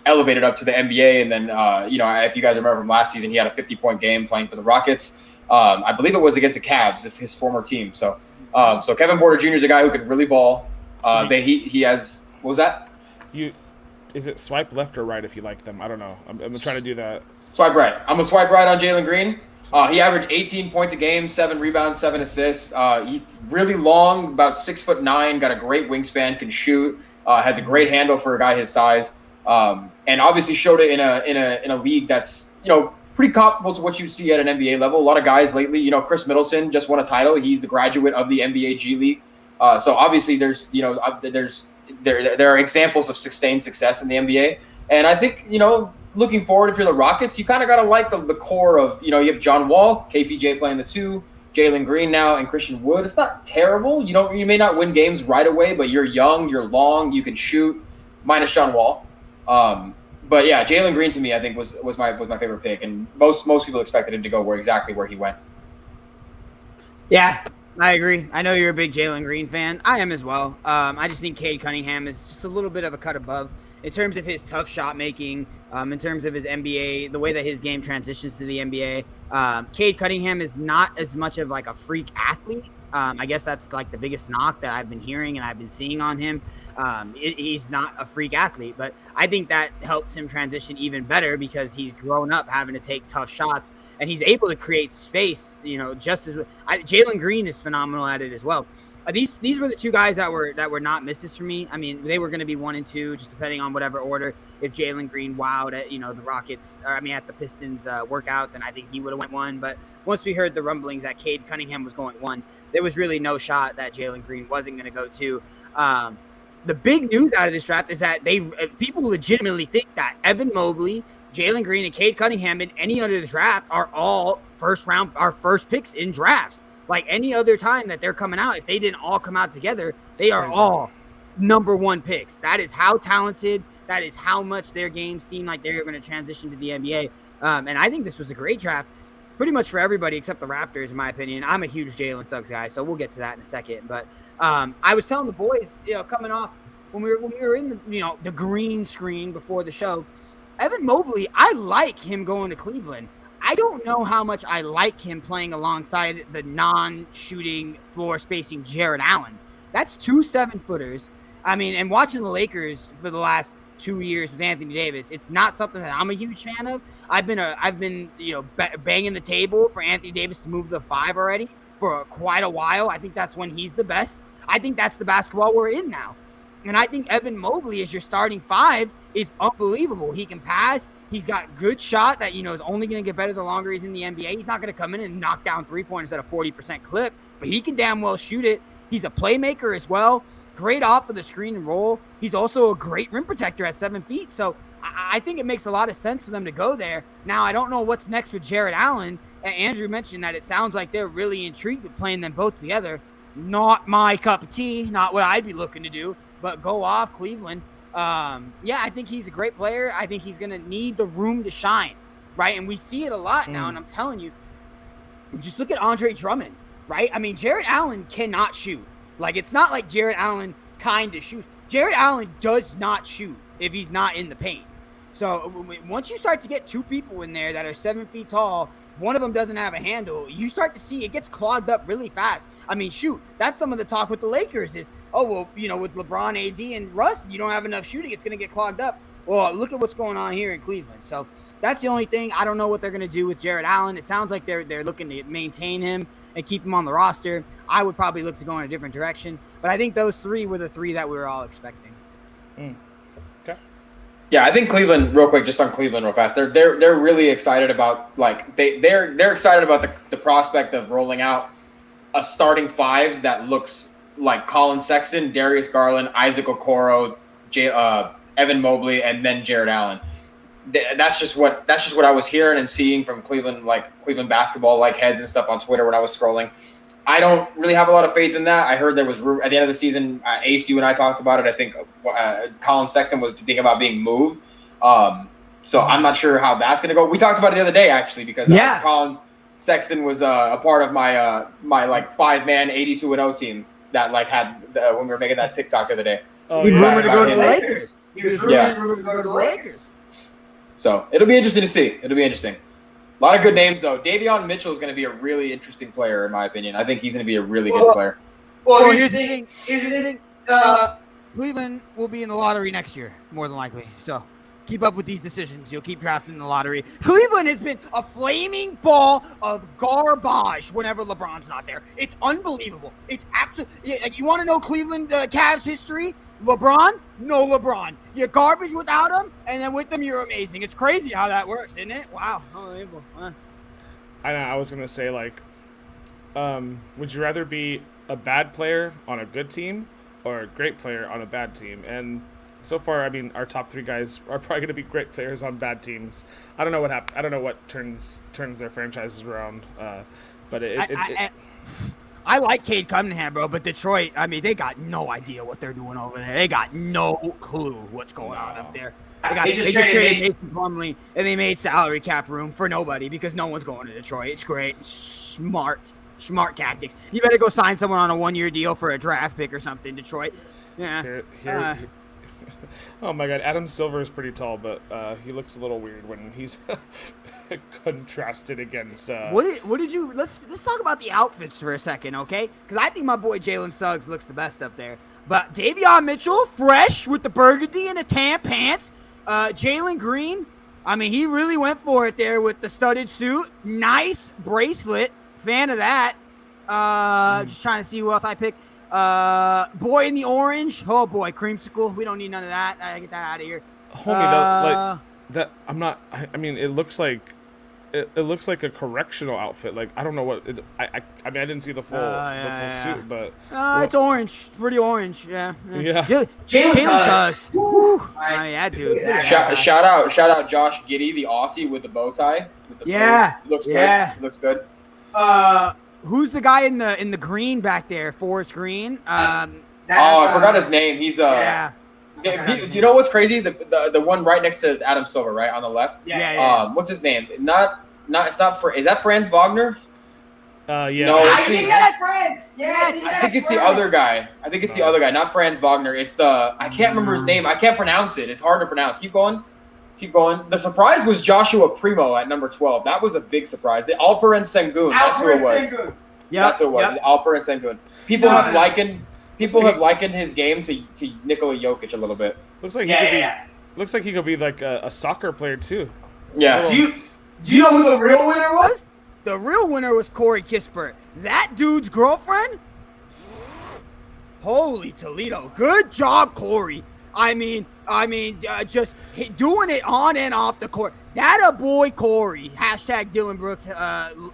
Elevated up to the NBA, and then if you guys remember from last season, he had a 50-point game playing for the Rockets. I believe it was against the Cavs, his former team. So Kevin Porter Jr. is a guy who can really ball. He has what was that? Is it swipe left or right if you like them? I don't know. I'm trying to do that. Swipe right. I'm gonna swipe right on Jalen Green. He averaged 18 points a game, 7 rebounds, 7 assists. He's really long, about 6'9", got a great wingspan, can shoot, has a great handle for a guy his size. And obviously showed it in a league that's pretty comparable to what you see at an NBA level. A lot of guys lately, Chris Middleton just won a title. He's the graduate of the NBA G League. So obviously there are examples of sustained success in the NBA. And I think looking forward, if you're the Rockets, you kind of got to like the core of you have John Wall, KPJ playing the 2, Jalen Green now, and Christian Wood. It's not terrible. You may not win games right away, but you're young, you're long, you can shoot. Minus John Wall. But yeah, Jalen Green to me, I think was my favorite pick, and most people expected him to go exactly where he went. Yeah, I agree. I know you're a big Jalen Green fan. I am as well. I just think Cade Cunningham is just a little bit of a cut above in terms of his tough shot making, in terms of his NBA, the way that his game transitions to the NBA. Cade Cunningham is not as much of like a freak athlete. I guess that's like the biggest knock that I've been hearing and I've been seeing on him. He's not a freak athlete, but I think that helps him transition even better because he's grown up having to take tough shots and he's able to create space, just as Jalen Green is phenomenal at it as well. These were the 2 guys that were not misses for me. I mean, they were going to be 1 and 2, just depending on whatever order. If Jalen Green wowed at the Rockets, at the Pistons workout, then I think he would have went 1. But once we heard the rumblings that Cade Cunningham was going 1, there was really no shot that Jalen Green wasn't going to go 2. the big news out of this draft is that people legitimately think that Evan Mobley, Jalen Green, and Cade Cunningham in any other draft are all first picks in drafts. Like any other time that they're coming out, if they didn't all come out together, they are all number 1 picks. That is how talented, that is how much their games seem like they're going to transition to the NBA. And I think this was a great draft, pretty much for everybody except the Raptors, in my opinion. I'm a huge Jalen Suggs guy, so we'll get to that in a second. But I was telling the boys, coming off when we were in the, the green screen before the show, Evan Mobley, I like him going to Cleveland. I don't know how much I like him playing alongside the non-shooting, floor-spacing Jared Allen. That's 2 7-footers. I mean, and watching the Lakers for the last 2 years with Anthony Davis, it's not something that I'm a huge fan of. I've been banging the table for Anthony Davis to move to the 5 already for quite a while. I think that's when he's the best. I think that's the basketball we're in now. And I think Evan Mobley as your starting 5 is unbelievable. He can pass. He's got good shot that, is only going to get better the longer he's in the NBA. He's not going to come in and knock down 3-pointers at a 40% clip, but he can damn well shoot it. He's a playmaker as well. Great off of the screen and roll. He's also a great rim protector at 7 feet. So I think it makes a lot of sense for them to go there. Now, I don't know what's next with Jared Allen. And Andrew mentioned that it sounds like they're really intrigued with playing them both together. Not my cup of tea, not what I'd be looking to do, but go off Cleveland. I think he's a great player. I think he's going to need the room to shine, right? And we see it a lot now, and I'm telling you, just look at Andre Drummond, right? I mean, Jared Allen cannot shoot. Like, it's not like Jared Allen kind of shoots. Jared Allen does not shoot if he's not in the paint. So once you start to get 2 people in there that are 7 feet tall, one of them doesn't have a handle, you start to see it gets clogged up really fast. I mean, shoot, that's some of the talk with the Lakers is, with LeBron, AD, and Russ, you don't have enough shooting, it's going to get clogged up. Well, look at what's going on here in Cleveland. So that's the only thing. I don't know what they're going to do with Jared Allen. It sounds like they're looking to maintain him and keep him on the roster. I would probably look to go in a different direction. But I think those 3 were the 3 that we were all expecting. Okay. Yeah, I think Cleveland, real quick, just on Cleveland real fast. They're really excited about they're excited about the prospect of rolling out a starting 5 that looks like Colin Sexton, Darius Garland, Isaac Okoro, Evan Mobley, and then Jared Allen. That's just what I was hearing and seeing from Cleveland basketball heads and stuff on Twitter when I was scrolling. I don't really have a lot of faith in that. I heard there was at the end of the season. Ace, you and I talked about it. I think Colin Sexton was thinking about being moved. So I'm not sure how that's going to go. We talked about it the other day actually because Colin Sexton was a part of my my 5-man 82-0 team that had when we were making that TikTok the other day. Oh, he was rumored to go to the Lakers. He was rumored to go to the Lakers. So it'll be interesting to see. It'll be interesting. A lot of good names, though. Davion Mitchell is going to be a really interesting player, in my opinion. I think he's going to be a really good player. Well, here's the thing. Cleveland will be in the lottery next year, more than likely. So keep up with these decisions. You'll keep drafting in the lottery. Cleveland has been a flaming ball of garbage whenever LeBron's not there. It's unbelievable. It's absolutely. You want to know Cleveland Cavs history? LeBron? No LeBron. You're garbage without him, and then with them, you're amazing. It's crazy how that works, isn't it? Wow. Unbelievable. I was going to say, would you rather be a bad player on a good team or a great player on a bad team? And so far, I mean, our top 3 guys are probably going to be great players on bad teams. I don't know what happened. I don't know what turns their franchises around. But I like Cade Cunningham, bro, but Detroit, I mean, they got no idea what they're doing over there. They got no clue what's going on up there. They just traded Mason Plumlee, and they made salary cap room for nobody because no one's going to Detroit. It's great. It's smart tactics. You better go sign someone on a 1-year deal for a draft pick or something, Detroit. Yeah. Oh my God, Adam Silver is pretty tall, but he looks a little weird when he's contrasted against. What did you? Let's talk about the outfits for a second, okay? Because I think my boy Jalen Suggs looks the best up there. But Davion Mitchell, fresh with the burgundy and the tan pants. Jalen Green, I mean, he really went for it there with the studded suit. Nice bracelet. Fan of that. Just trying to see who else I picked. Boy in the orange. Oh boy, creamsicle. We don't need none of that. I get that out of here. Homie, I mean, it looks like it looks like a correctional outfit. Like I don't know what. I mean I didn't see the full suit, but it's orange, pretty orange. Yeah. Jalen Suggs. Yeah, dude. Shout out Josh Giddey, the Aussie with the bow tie. With the bow. Looks good. Looks good. Who's the guy in the green back there? Forest Green. I forgot his name. He's Do you know what's crazy? The one right next to Adam Silver, right on the left. Yeah. What's his name? It's not for. Is that Franz Wagner? Yeah. No, I think that's Franz. Yeah, I think it's the other guy. I think it's the other guy, not Franz Wagner. It's the I can't remember his name. I can't pronounce it. It's hard to pronounce. Keep going. The surprise was Joshua Primo at number 12. That was a big surprise. The Alperen Sengun. That's who it was. That's who it was. Alperen Sengun. People have likened his game to Nikola Jokic a little bit. Looks like he could be like a soccer player too. Yeah. Do you know who the real winner was? The real winner was Corey Kispert. That dude's girlfriend? Holy Toledo. Good job, Corey. I mean, just doing it on and off the court. That a boy, Corey. Hashtag Dylan Brooks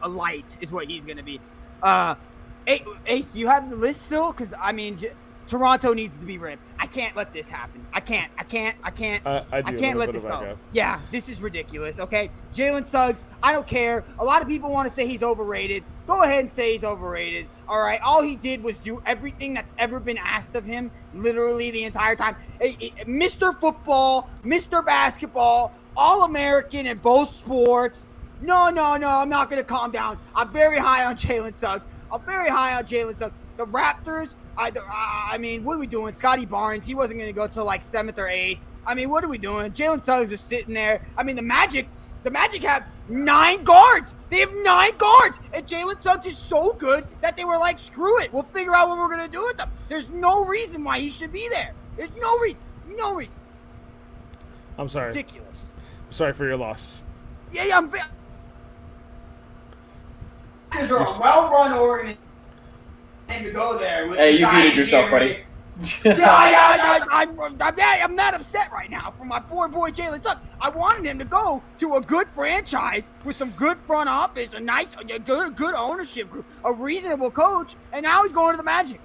light is what he's going to be. Ace, do you have the list still? Because, I mean, Toronto needs to be ripped. I can't let this happen. I can't let this go. Yeah, this is ridiculous, okay? Jalen Suggs, I don't care. A lot of people want to say he's overrated. Go ahead and say he's overrated, all right? All he did was do everything that's ever been asked of him, literally the entire time. Mr. Football, Mr. Basketball, All-American in both sports. No, I'm not going to calm down. I'm very high on Jalen Suggs. The Raptors, I mean, what are we doing? Scotty Barnes, he wasn't going to go till like 7th or 8th. I mean, what are we doing? Jalen Suggs is sitting there. I mean, the Magic have 9 guards. They have 9 guards. And Jalen Suggs is so good that they were like, screw it. We'll figure out what we're going to do with them. There's no reason why he should be there. There's no reason. No reason. I'm sorry. Ridiculous. Sorry for your loss. Yeah, I'm... Is a well-run organization to go there. Hey, you muted yourself, buddy. I'm not upset right now for my boy Jalen Suggs. I wanted him to go to a good franchise with some good front office, a good ownership group, a reasonable coach, and now he's going to the Magic,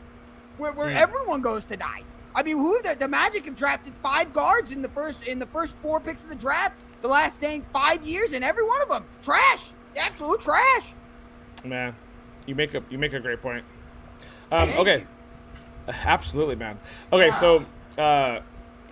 where everyone goes to die. I mean, the Magic have drafted 5 guards in the first 4 picks of the draft the last dang 5 years, and every one of them trash, absolute trash. Man, you make a great point. Okay, absolutely, man. Okay, so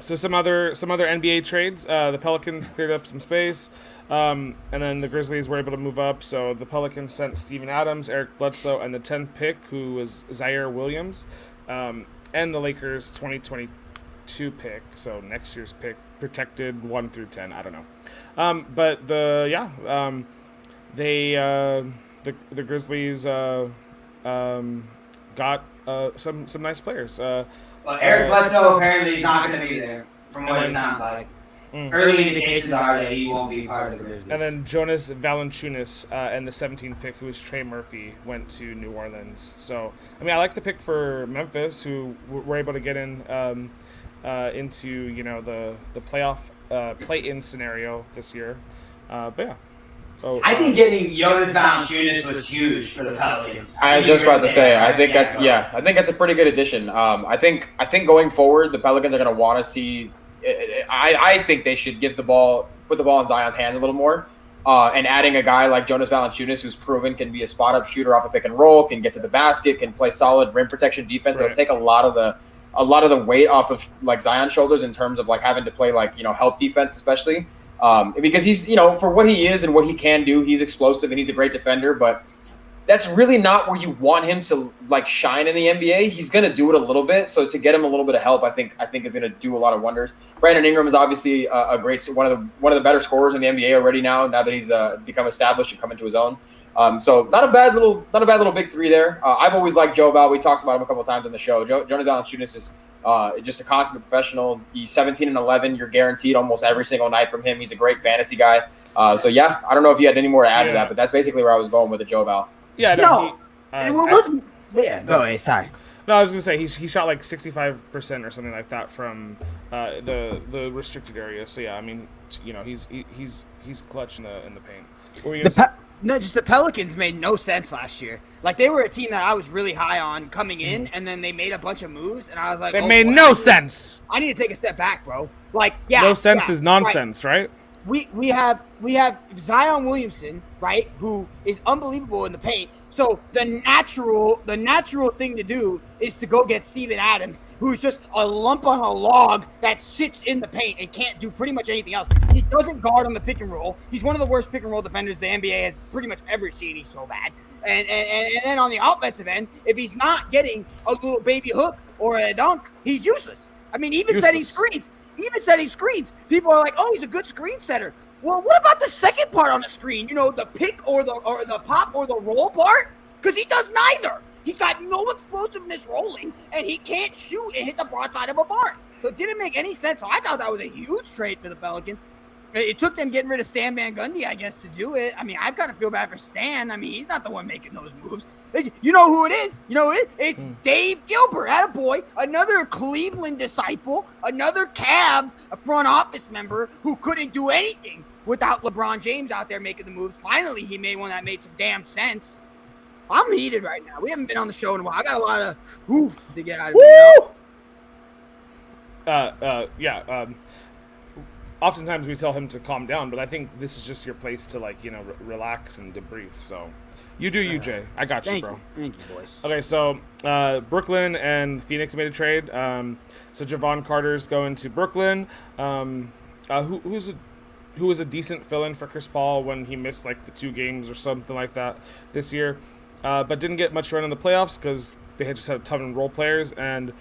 some other NBA trades. The Pelicans cleared up some space, and then the Grizzlies were able to move up. So the Pelicans sent Steven Adams, Eric Bledsoe, and the 10th pick, who was Zaire Williams, and the Lakers 2022 pick. So next year's pick, protected 1 through 10. I don't know, but the Grizzlies got some nice players. Well, Eric Bledsoe apparently is not going to be there, from what it sounds like. Early indications are that he won't be part of the Grizzlies. And then Jonas Valanciunas and the 17th pick, who is Trey Murphy, went to New Orleans. So, I mean, I like the pick for Memphis, who were able to get in into the playoff play-in scenario this year. But yeah. I think getting Jonas Valanciunas was huge for the Pelicans. I was just about to say, I think that's a pretty good addition. I think going forward, the Pelicans are going to want to see. I think they should put the ball in Zion's hands a little more, and adding a guy like Jonas Valanciunas, who's proven can be a spot-up shooter off a pick and roll, can get to the basket, can play solid rim protection defense. It'll take a lot of the weight off of like Zion's shoulders in terms of like having to play like help defense, especially. Because he's, for what he is and what he can do, he's explosive and he's a great defender, but that's really not where you want him to like shine in the NBA. He's going to do it a little bit. So to get him a little bit of help, I think is going to do a lot of wonders. Brandon Ingram is obviously a great, one of the better scorers in the NBA already now that he's become established and come into his own. So not a bad little big three there. I've always liked Joe Val. We talked about him a couple of times on the show. Jonas Valanciunas is just a consummate professional. He's 17 and 11. You're guaranteed almost every single night from him. He's a great fantasy guy. So yeah, I don't know if you had any more to add to that, but that's basically where I was going with the Joe Val. Yeah, go ahead. Sorry. No, I was gonna say he shot like 65% or something like that from the restricted area. So yeah, I mean, he's clutch in the paint. What were you gonna say? No, just the Pelicans made no sense last year. Like, they were a team that I was really high on coming in, and then they made a bunch of moves, and I was like, It made no sense. I need to take a step back, bro. Like, yeah, No sense is nonsense, right? We have Zion Williamson, right, who is unbelievable in the paint. So the natural thing to do is to go get Steven Adams, who's just a lump on a log that sits in the paint and can't do pretty much anything else. He doesn't guard on the pick and roll. He's one of the worst pick and roll defenders the NBA has pretty much ever seen. He's so bad. And then on the offensive end, if he's not getting a little baby hook or a dunk, he's useless. I mean, even setting screens, people are like, oh, he's a good screen setter. Well, what about the second part on the screen? You know, the pick or the pop or the roll part? Because he does neither. He's got no explosiveness rolling, and he can't shoot and hit the broadside of a barn. So it didn't make any sense. So I thought that was a huge trade for the Pelicans. It took them getting rid of Stan Van Gundy, I guess, to do it. I mean, I kind of feel bad for Stan. I mean, he's not the one making those moves. You know who it is? It's Dave Gilbert, attaboy, another Cleveland disciple, another Cavs, a front office member who couldn't do anything without LeBron James out there making the moves. Finally, he made one that made some damn sense. I'm heated right now. We haven't been on the show in a while. I got a lot of oof to get out of it. Oftentimes we tell him to calm down, but I think this is just your place to, like, relax and debrief. So you do you, Jay. I got you, bro. Thank you, boys. Okay, so Brooklyn and Phoenix made a trade. So Javon Carter's going to Brooklyn. Who was a decent fill-in for Chris Paul when he missed like the 2 games or something like that this year, but didn't get much run in the playoffs because they had just had a ton of role players, and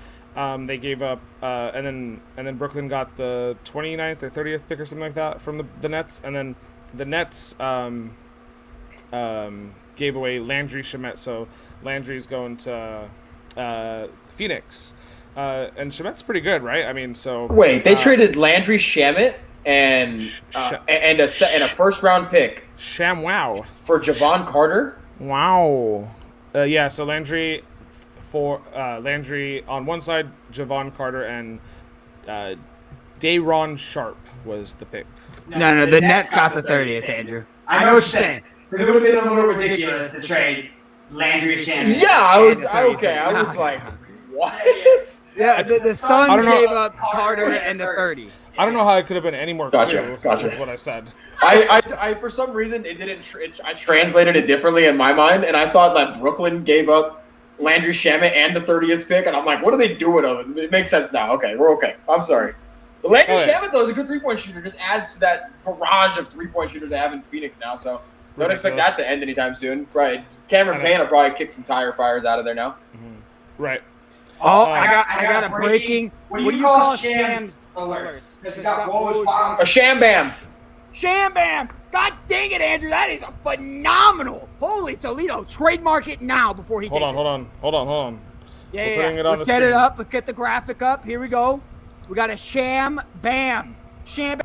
they gave up, and then Brooklyn got the 29th or 30th pick or something like that from the Nets, and then the Nets gave away Landry Shamet, so Landry's going to Phoenix, and Shamet's pretty good, right? I mean, so wait, they traded Landry Shamet and a first round pick. Wow. For Javon Carter. Wow. Yeah. So Landry on one side, Javon Carter and Day'Ron Sharp was the pick. No, the Nets got the 30th, Andrew. I know what you're saying. Because it would have been a little ridiculous to trade Landry Shamet. Yeah, I was like, what? Yeah, the Suns gave up Carter and the 30. I don't know how it could have been any more clear Gotcha. with what I said. I for some reason I translated it differently in my mind, and I thought that Brooklyn gave up Landry Shamet and the 30th pick, and I'm like, what are they doing of it? It makes sense now. Okay, we're okay. I'm sorry. But Landry Shamet, though, is a good 3-point shooter. Just adds to that barrage of 3-point shooters they have in Phoenix now, so don't expect that to end anytime soon. Right. Cameron Payne will probably kick some tire fires out of there now. Mm-hmm. Right. Oh, I got a breaking. What do you call Shams alerts? Because he's got Woj. A Sham Bam. Sham Bam. God dang it, Andrew. That is a phenomenal. Holy Toledo. Trademark it now before he takes it. Hold on. Yeah. Let's get it up. Let's get the graphic up. Here we go. We got a Sham Bam. Sham Bam.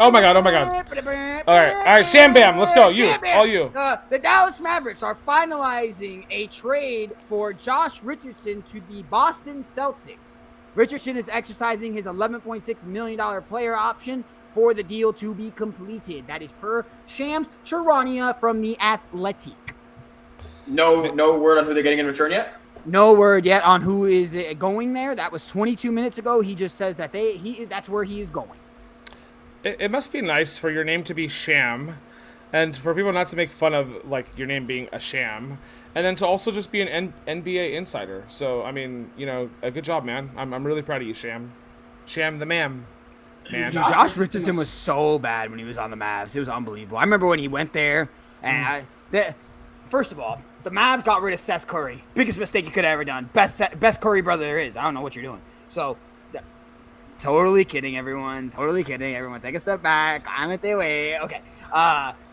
Oh my god. All right, Sham Bam, let's go. All you. The Dallas Mavericks are finalizing a trade for Josh Richardson to the Boston Celtics. Richardson is exercising his $11.6 million player option for the deal to be completed. That is per Shams Charania from The Athletic. No word on who they're getting in return yet? No word yet on who is going there. That was 22 minutes ago. He just says that that's where he is going. It must be nice for your name to be Sham, and for people not to make fun of like your name being a sham, and then to also just be an NBA insider. So I mean, a good job, man. I'm really proud of you, Sham. Sham the man. Dude, Josh Richardson was so bad when he was on the Mavs. It was unbelievable. I remember when he went there, and first of all, the Mavs got rid of Seth Curry. Biggest mistake you could have ever done. Best Curry brother there is. I don't know what you're doing. So. Totally kidding, everyone. Take a step back. I'm at the way. Okay.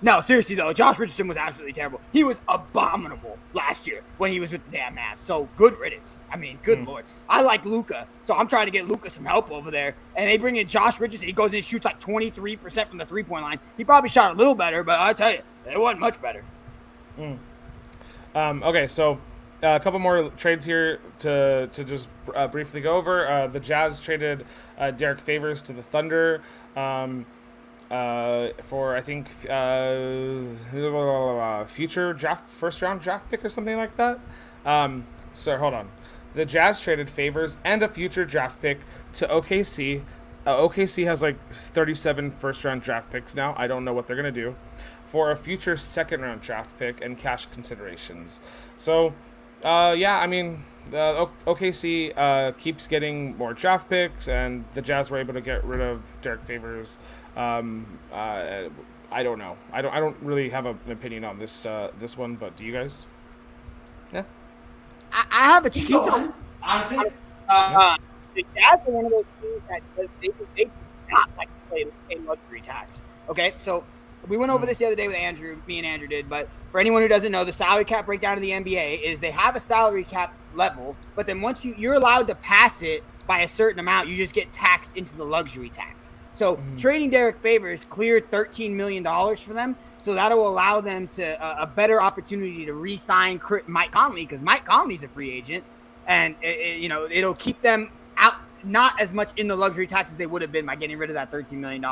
No, seriously, though. Josh Richardson was absolutely terrible. He was abominable last year when he was with the damn Mavs. So, good riddance. I mean, good Lord. I like Luka, so I'm trying to get Luka some help over there. And they bring in Josh Richardson. He goes in and shoots like 23% from the three-point line. He probably shot a little better, but I tell you, it wasn't much better. Okay, so a couple more trades here to just briefly go over. The Jazz traded Derek Favors to the Thunder. for I think future first round draft pick or something like that. So hold on. The Jazz traded Favors and a future draft pick to OKC. OKC has like 37 first round draft picks now. I don't know what they're gonna do for a future second round draft pick and cash considerations. So, yeah, I mean, OKC keeps getting more draft picks, and the Jazz were able to get rid of Derek Favors. I don't know. I don't really have an opinion on this one, but do you guys? Yeah. I have a cheat. Honestly, The Jazz are one of those teams that they do not like to play in luxury tax. Okay, so we went over this the other day with Andrew. Me and Andrew did, but for anyone who doesn't know, the salary cap breakdown of the NBA is they have a salary cap level, but then once you're allowed to pass it by a certain amount, you just get taxed into the luxury tax. So trading Derek Favors cleared $13 million for them. So that'll allow them to a better opportunity to re-sign Mike Conley, because Mike Conley's a free agent, and it'll keep them out not as much in the luxury tax as they would have been by getting rid of that $13 million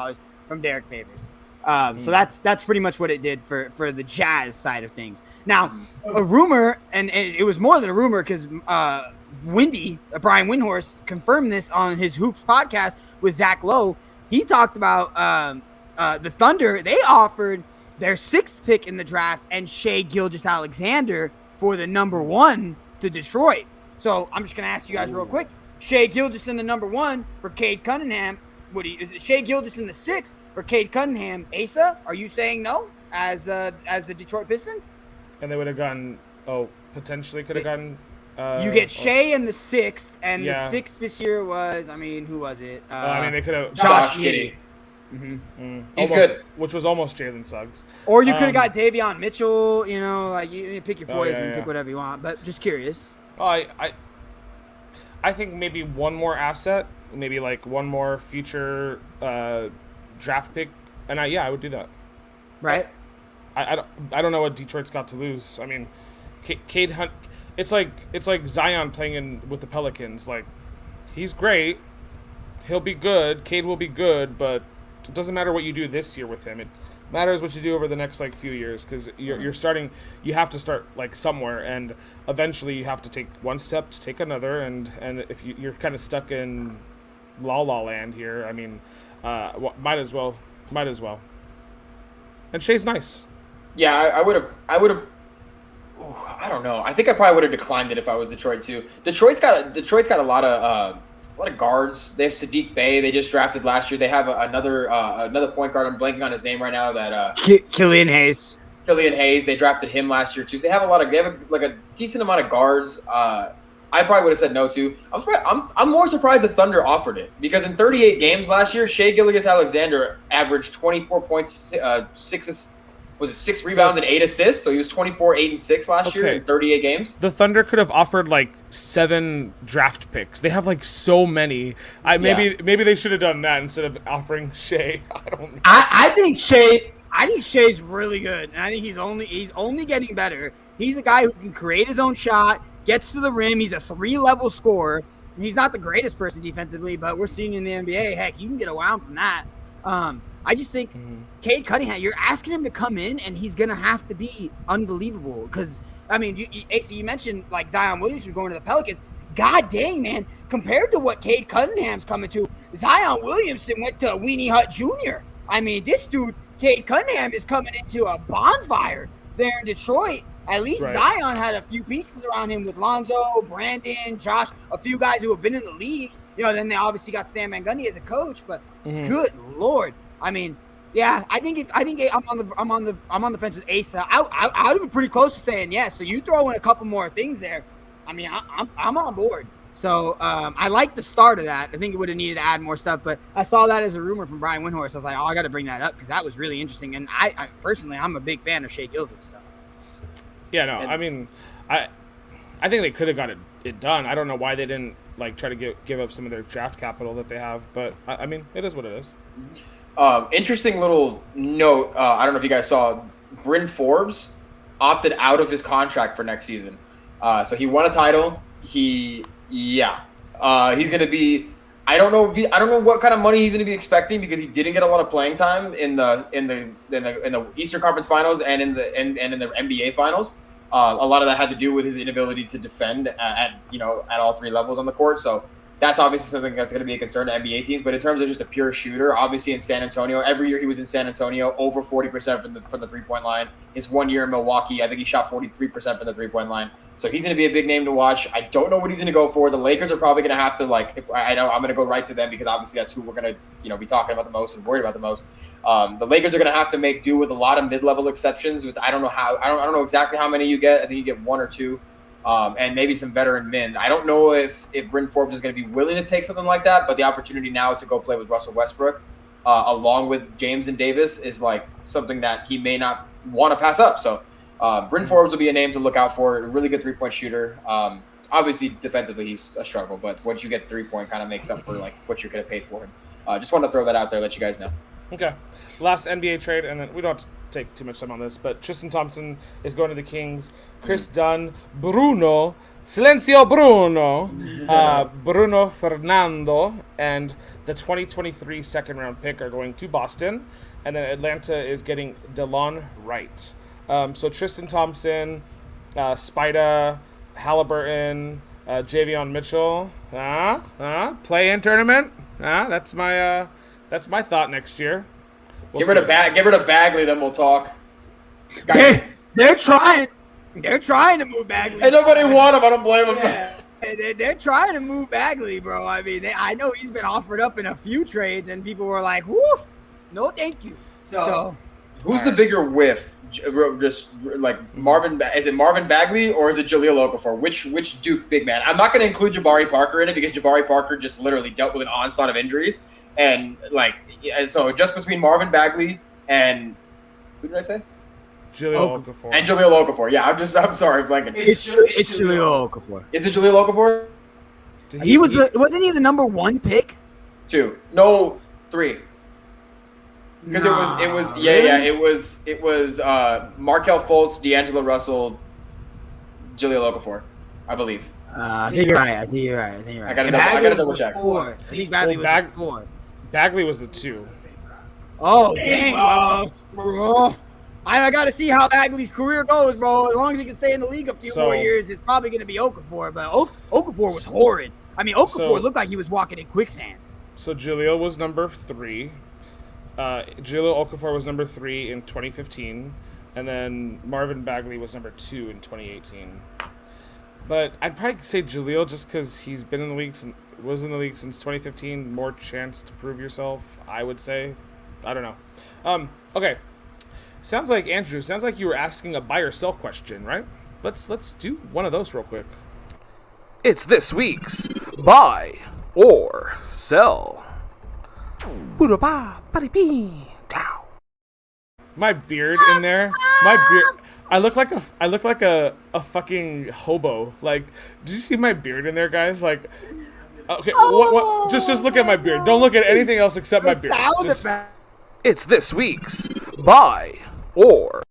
from Derek Favors. So that's pretty much what it did for the Jazz side of things. Now, a rumor, and it was more than a rumor because Brian Windhorst confirmed this on his Hoops podcast with Zach Lowe. He talked about the Thunder. They offered their 6th pick in the draft and Shai Gilgeous-Alexander for the number 1 to Detroit. So I'm just going to ask you guys real quick. Shai Gilgeous in the number 1 for Cade Cunningham. Shai Gilgeous in the 6th for Cade Cunningham. Asa, are you saying no as the Detroit Pistons? And they would have gone. Potentially could have gotten. You get Shai in the 6th, and the 6th this year was. I mean, who was it? They could have. Josh Giddey. He's good. Which was almost Jalen Suggs. Or you could have got Davion Mitchell. You pick your poison, pick whatever you want. But just curious. I think maybe one more asset, maybe like one more future draft pick, and I would do that. Right. I don't know what Detroit's got to lose. I mean, Cade Hunt. It's like Zion playing with the Pelicans. Like, he's great. He'll be good. Cade will be good, but it doesn't matter what you do this year with him. It matters what you do over the next few years, because you're starting. You have to start somewhere, and eventually you have to take one step to take another. And if you're kind of stuck in la la land here, I mean, might as well. And Shai's nice. Yeah, I would have. I don't know. I think I probably would have declined it if I was Detroit too. Detroit's got a lot of guards. They have Sadiq Bey. They just drafted last year. They have another point guard. I'm blanking on his name right now. That Killian Hayes. They drafted him last year too. So they have a decent amount of guards. I probably would have said no to. I'm more surprised the Thunder offered it, because in 38 games last year, Shai Gilgeous-Alexander averaged 24 points, 6 rebounds and 8 assists. So he was 24, 8, and 6 last year in 38 games. The Thunder could have offered 7 draft picks. They have so many. Maybe they should have done that instead of offering Shai. I don't know. I think Shai's really good, and I think he's only getting better. He's a guy who can create his own shot, gets to the rim. He's a 3-level scorer. He's not the greatest person defensively, but we're seeing in the NBA, heck, you can get around from that. I just think Cade Cunningham, you're asking him to come in, and he's going to have to be unbelievable. Because, I mean, you mentioned Zion Williamson going to the Pelicans. God dang, man. Compared to what Cade Cunningham's coming to, Zion Williamson went to Weenie Hut Jr. I mean, this dude, Cade Cunningham, is coming into a bonfire there in Detroit. At least Zion had a few pieces around him with Lonzo, Brandon, Josh, a few guys who have been in the league. Then they obviously got Stan Van Gundy as a coach, but good Lord. I mean, yeah, I think I'm on the fence with Asa. I would have been pretty close to saying yes. So you throw in a couple more things there. I mean, I'm on board. So I like the start of that. I think it would have needed to add more stuff, but I saw that as a rumor from Brian Windhorst. I was like, I got to bring that up because that was really interesting. And I personally, I'm a big fan of Shai Gilgeous. So. Yeah, no, I mean, I think they could have got it done. I don't know why they didn't try to give up some of their draft capital that they have, but I mean, it is what it is. Interesting little note. I don't know if you guys saw, Bryn Forbes opted out of his contract for next season. So he won a title. He's going to be I don't know what kind of money he's going to be expecting because he didn't get a lot of playing time in the Eastern Conference Finals and in the NBA Finals. A lot of that had to do with his inability to defend at all three levels on the court. So that's obviously something that's going to be a concern to NBA teams. But in terms of just a pure shooter, obviously in San Antonio, every year he was in San Antonio, over 40% from the 3-point line. His 1 year in Milwaukee, I think he shot 43% from the 3-point line. So he's going to be a big name to watch. I don't know what he's going to go for. The Lakers are probably going to have to, if I know I'm going to go right to them because obviously that's who we're going to be talking about the most and worried about the most. The Lakers are going to have to make do with a lot of mid-level exceptions. With I don't know exactly how many you get. I think you get 1 or 2. And maybe some veteran mins. I don't know if Bryn Forbes is going to be willing to take something like that, but the opportunity now to go play with Russell Westbrook, along with James and Davis, is something that he may not want to pass up. So Bryn Forbes will be a name to look out for. A really good 3-point shooter. Obviously, defensively, he's a struggle, but once you get 3-point, kind of makes up for what you're going to pay for him. Just want to throw that out there, let you guys know. Okay. Last NBA trade, and then we don't have to take too much time on this, but Tristan Thompson is going to the Kings. Chris Dunn, Bruno, Silencio Bruno, Bruno Fernando, and the 2023 second-round pick are going to Boston, and then Atlanta is getting DeLon Wright. So Tristan Thompson, Spida, Halliburton, Javion Mitchell, play-in tournament. That's my thought next year. Get rid of Bagley, then we'll talk. They're trying. They're trying to move Bagley. Hey, nobody want him. I don't blame him. Yeah. They're trying to move Bagley, bro. I mean, I know he's been offered up in a few trades, and people were like, "Woof, no, thank you." So who's the bigger whiff? Just Marvin? Is it Marvin Bagley or is it Jahlil Okafor? Which Duke big man? I'm not going to include Jabari Parker in it because Jabari Parker just literally dealt with an onslaught of injuries, and so just between Marvin Bagley and who did I say? Jahlil Okafor. And Jahlil Okafor. Yeah, I'm sorry, blanking. It's Jahlil Okafor. Is it Jahlil Okafor? Wasn't he the number 1 pick? 2. No, 3. Because it was Markelle Fultz, D'Angelo Russell, Jahlil Okafor, I believe. I think you're right. I gotta double check. I think Bagley was the 4. Bagley was the 2. Oh, dang, bro. I got to see how Bagley's career goes, bro. As long as he can stay in the league a few more years, it's probably going to be Okafor. But Okafor was horrid. I mean, Okafor looked like he was walking in quicksand. So Jahlil was number 3. Jahlil Okafor was number 3 in 2015. And then Marvin Bagley was number 2 in 2018. But I'd probably say Jahlil just because he's been in the league was in the league since 2015. More chance to prove yourself, I would say. I don't know. Okay. Sounds like you were asking a buy or sell question, right? Let's do one of those real quick. It's this week's buy or sell. My beard in there. My beard. I look like a fucking hobo. Did you see my beard in there, guys? Okay. What? Just look at my beard. Don't look at anything else except my beard. It's this week's buy or.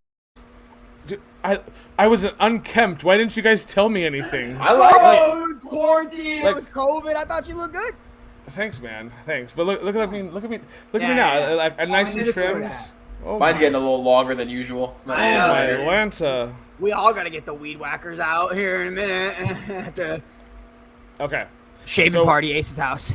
Dude, I was unkempt. Why didn't you guys tell me anything? I like it. It was quarantine. It was COVID. I thought you looked good. Thanks, man. Thanks. But look at me. Look at me now. I'm nice and trimmed. Oh, mine's getting a little longer than usual. My Atlanta. We all gotta get the weed whackers out here in a minute at the shaving party, Ace's house.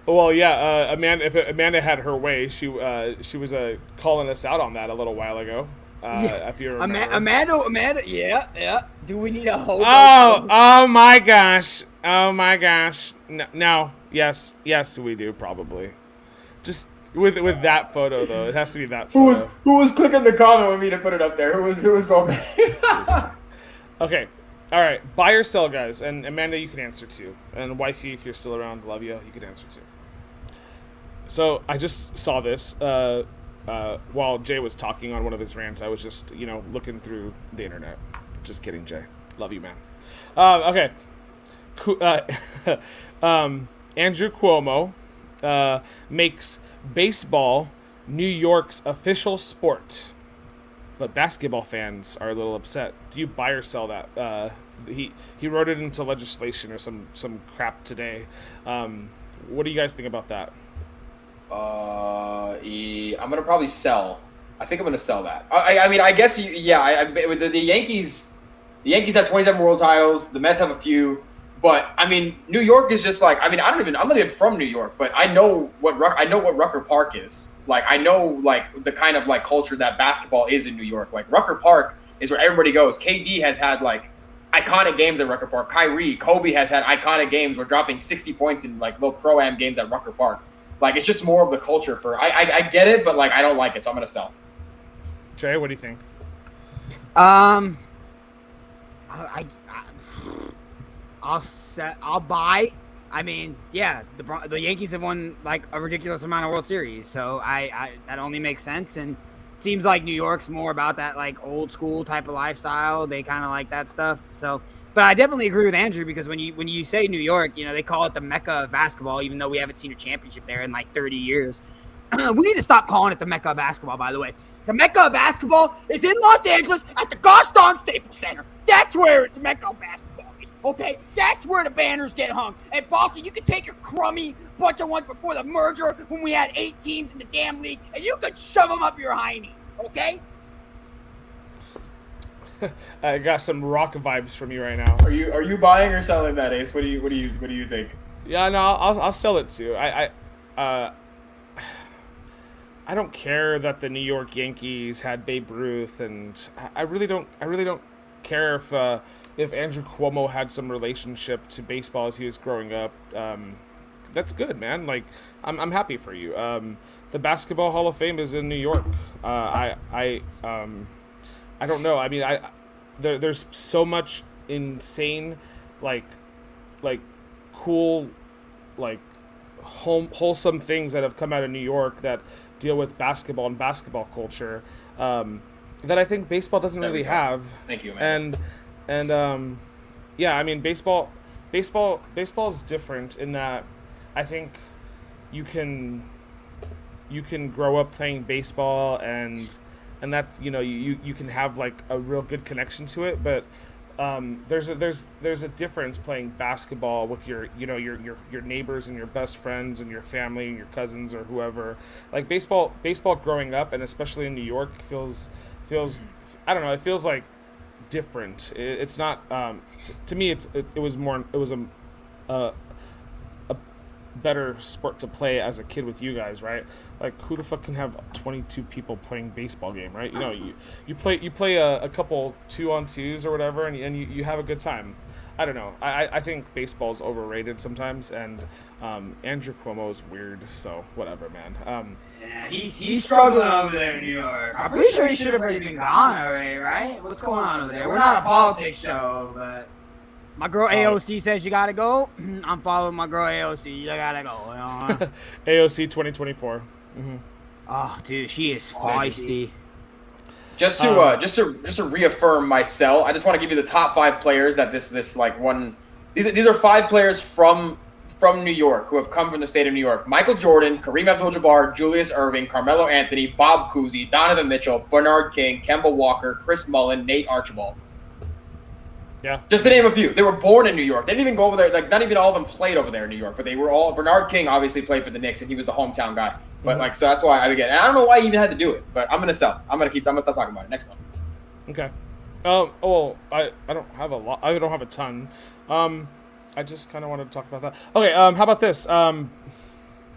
Well, yeah. If Amanda had her way, she was calling us out on that a little while ago. If you remember. Amanda. Yeah. Do we need a hobo? Oh my gosh. No. Yes, we do probably. Just with that photo though, it has to be that photo. Who was clicking the comment with me to put it up there? Who was going? Okay. All right, buy or sell, guys, and Amanda, you can answer too, and wifey, if you're still around, love you can answer too. So I just saw this while Jay was talking on one of his rants. I was just looking through the internet. Just kidding, Jay. Love you, man. Okay. Andrew Cuomo makes baseball New York's official sport. But basketball fans are a little upset. Do you buy or sell that, he wrote it into legislation or some crap today. What do you guys think about that? I'm gonna probably sell. I think I'm gonna sell that. I mean, I guess with the Yankees. The Yankees have 27 world titles. The Mets have a few. But I mean, New York is just like, I mean, I'm not even from New York, but I know what Rucker Park is. Like, I know like the kind of like culture that basketball is in New York. Like, Rucker Park is where everybody goes. KD has had like iconic games at Rucker Park. Kobe has had iconic games where dropping 60 points in like little pro-am games at Rucker Park. Like, it's just more of the culture for. I get it, but like I don't like it, so I'm gonna sell. Jay, what do you think? I'll buy. I mean, yeah, the Yankees have won like a ridiculous amount of World Series, so I that only makes sense. And it seems like New York's more about that like old school type of lifestyle. They kind of like that stuff. So, but I definitely agree with Andrew because when you say New York, you know, they call it the Mecca of basketball, even though we haven't seen a championship there in like 30 years. We need to stop calling it the Mecca of basketball, by the way. The Mecca of basketball is in Los Angeles at the gosh darn Staples Center. That's where it's the Mecca of basketball. Okay, that's where the banners get hung. And Boston, you can take your crummy bunch of ones before the merger when we had 8 teams in the damn league, and you could shove them up your hiney. Okay? I got some rock vibes from you right now. Are you buying or selling that, Ace? What do you think? Yeah, no, I'll sell it too. I don't care that the New York Yankees had Babe Ruth, and I really don't care if Andrew Cuomo had some relationship to baseball as he was growing up. That's good, man. Like, I'm happy for you. The Basketball Hall of Fame is in New York. I don't know. I mean, there's so much insane, like cool, like wholesome things that have come out of New York that deal with basketball and basketball culture that I think baseball doesn't really have. Thank you, man. And yeah, I mean, baseball is different in that I think you can grow up playing baseball and that's, you know, you can have like a real good connection to it, but there's a difference playing basketball with your neighbors and your best friends and your family and your cousins or whoever. Like baseball growing up, and especially in New York, feels I don't know, it feels like different. It's not to me. It was a better sport to play as a kid with you guys, right? Like, who the fuck can have 22 people playing baseball game, right? You know, you play a couple 2-on-2s or whatever, and you have a good time. I don't know. I think baseball's overrated sometimes, and Andrew Cuomo is weird, so whatever, man. Yeah, he's struggling over there in New York. I'm pretty sure he should have already been gone already, right? What's going on over there? We're not a politics show, but my girl AOC says you gotta go. I'm following my girl AOC. You gotta go. You know? AOC 2024. Mm-hmm. Oh, dude, she is feisty. Just to reaffirm my sell, I just want to give you the top 5 players that this like one. These are 5 players from New York who have come from the state of New York: Michael Jordan, Kareem Abdul-Jabbar, Julius Erving, Carmelo Anthony, Bob Cousy, Donovan Mitchell, Bernard King, Kemba Walker, Chris Mullin, Nate Archibald. Yeah. Just to name a few. They were born in New York. They didn't even go over there. Like, not even all of them played over there in New York, but they were all. Bernard King obviously played for the Knicks, and he was the hometown guy. But like, so that's why I began. And I don't know why he even had to do it, but I'm gonna sell. I'm gonna stop talking about it. Next one. Okay. Well, I don't have a lot. I don't have a ton. I just kind of wanted to talk about that. Okay. How about this?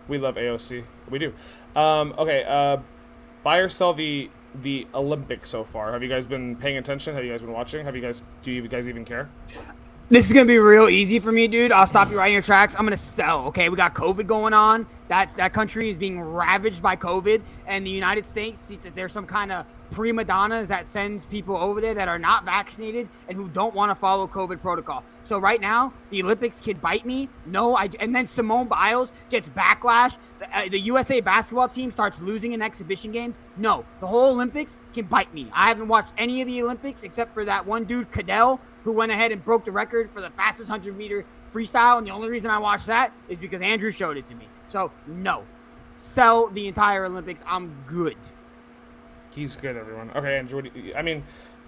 We love AOC. We do. Okay. Buy or sell the Olympics so far. Have you guys been paying attention? Have you guys been watching? Do you guys even care? This is gonna be real easy for me, dude. I'll stop you right in your tracks. I'm gonna sell. Okay, we got COVID going on. That country is being ravaged by COVID, and the United States sees that there's some kind of prima donnas that sends people over there that are not vaccinated and who don't want to follow COVID protocol. So right now, the Olympics can bite me. And then Simone Biles gets backlash. The USA basketball team starts losing in exhibition games. No, the whole Olympics can bite me. I haven't watched any of the Olympics except for that one dude, Cadell, who went ahead and broke the record for the fastest 100-meter freestyle. And the only reason I watched that is because Andrew showed it to me. So, no. Sell the entire Olympics. I'm good. He's good, everyone. Okay, Andrew.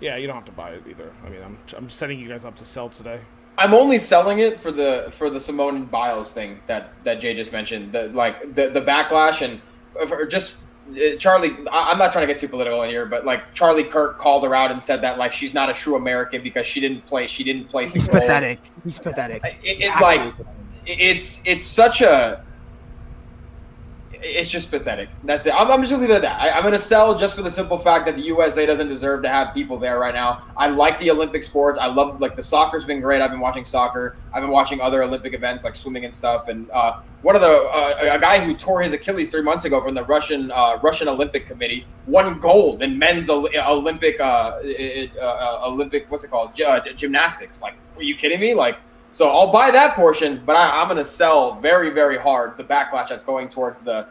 Yeah, you don't have to buy it either. I mean, I'm setting you guys up to sell today. I'm only selling it for the Simone Biles thing that Jay just mentioned. The backlash and for just Charlie. I'm not trying to get too political in here, but like Charlie Kirk called her out and said that like she's not a true American because she didn't play. He's pathetic. He's pathetic. It's such a. It's just pathetic. That's it. I'm just gonna leave it at that. I'm gonna sell just for the simple fact that the USA doesn't deserve to have people there right now. I like the Olympic sports. I love the soccer's been great. I've been watching soccer. I've been watching other Olympic events like swimming and stuff. And one of a guy who tore his Achilles 3 months ago from the Russian Olympic Committee won gold in men's Olympic what's it called gymnastics. Like, are you kidding me? Like. So I'll buy that portion, but I'm going to sell very, very hard the backlash that's going towards Naomi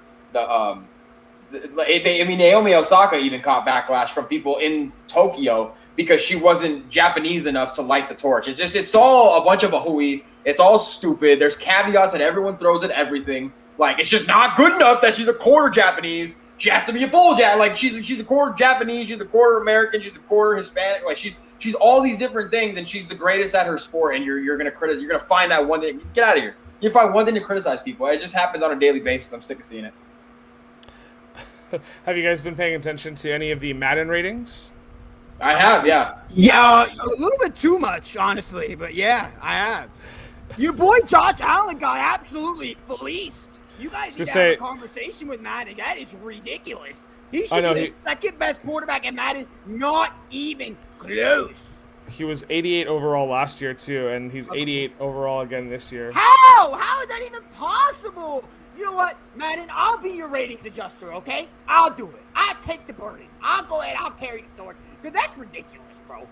Osaka even caught backlash from people in Tokyo because she wasn't Japanese enough to light the torch. It's all a bunch of a hooey. It's all stupid. There's caveats that everyone throws at everything. Like, it's just not good enough that she's a quarter Japanese. She has to be a full like she's a quarter Japanese, she's a quarter American, she's a quarter Hispanic. Like she's all these different things, and she's the greatest at her sport. And you're gonna criticize. You're gonna find that one thing. Get out of here. You find one thing to criticize people. It just happens on a daily basis. I'm sick of seeing it. Have you guys been paying attention to any of the Madden ratings? I have, yeah. Yeah, a little bit too much, honestly. But yeah, I have. Your boy Josh Allen got absolutely fleeced. You guys need to have a conversation with Madden. That is ridiculous. He should be the second best quarterback in Madden, not even close. He was 88 overall last year, too, and he's 88 overall again this year. How? How is that even possible? You know what, Madden? I'll be your ratings adjuster, okay? I'll do it. I'll take the burden. I'll go ahead. I'll carry the torch. Because that's ridiculous, bro.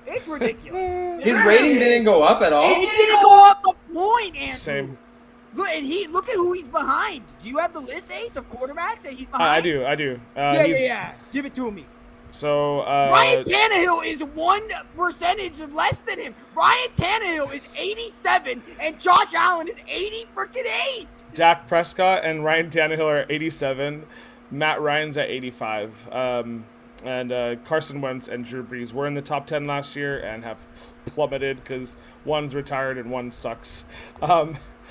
It's ridiculous. His rating didn't go up at all? It didn't go up a point, Andrew. Same. Look, and look at who he's behind. Do you have the list, Ace, of quarterbacks that he's behind? I do. Yeah. Give it to me. So Ryan Tannehill is 1% of less than him. Ryan Tannehill is 87, and Josh Allen is 80-8. Dak Prescott and Ryan Tannehill are 87. Matt Ryan's at 85. And Carson Wentz and Drew Brees were in the top 10 last year and have plummeted because one's retired and one sucks.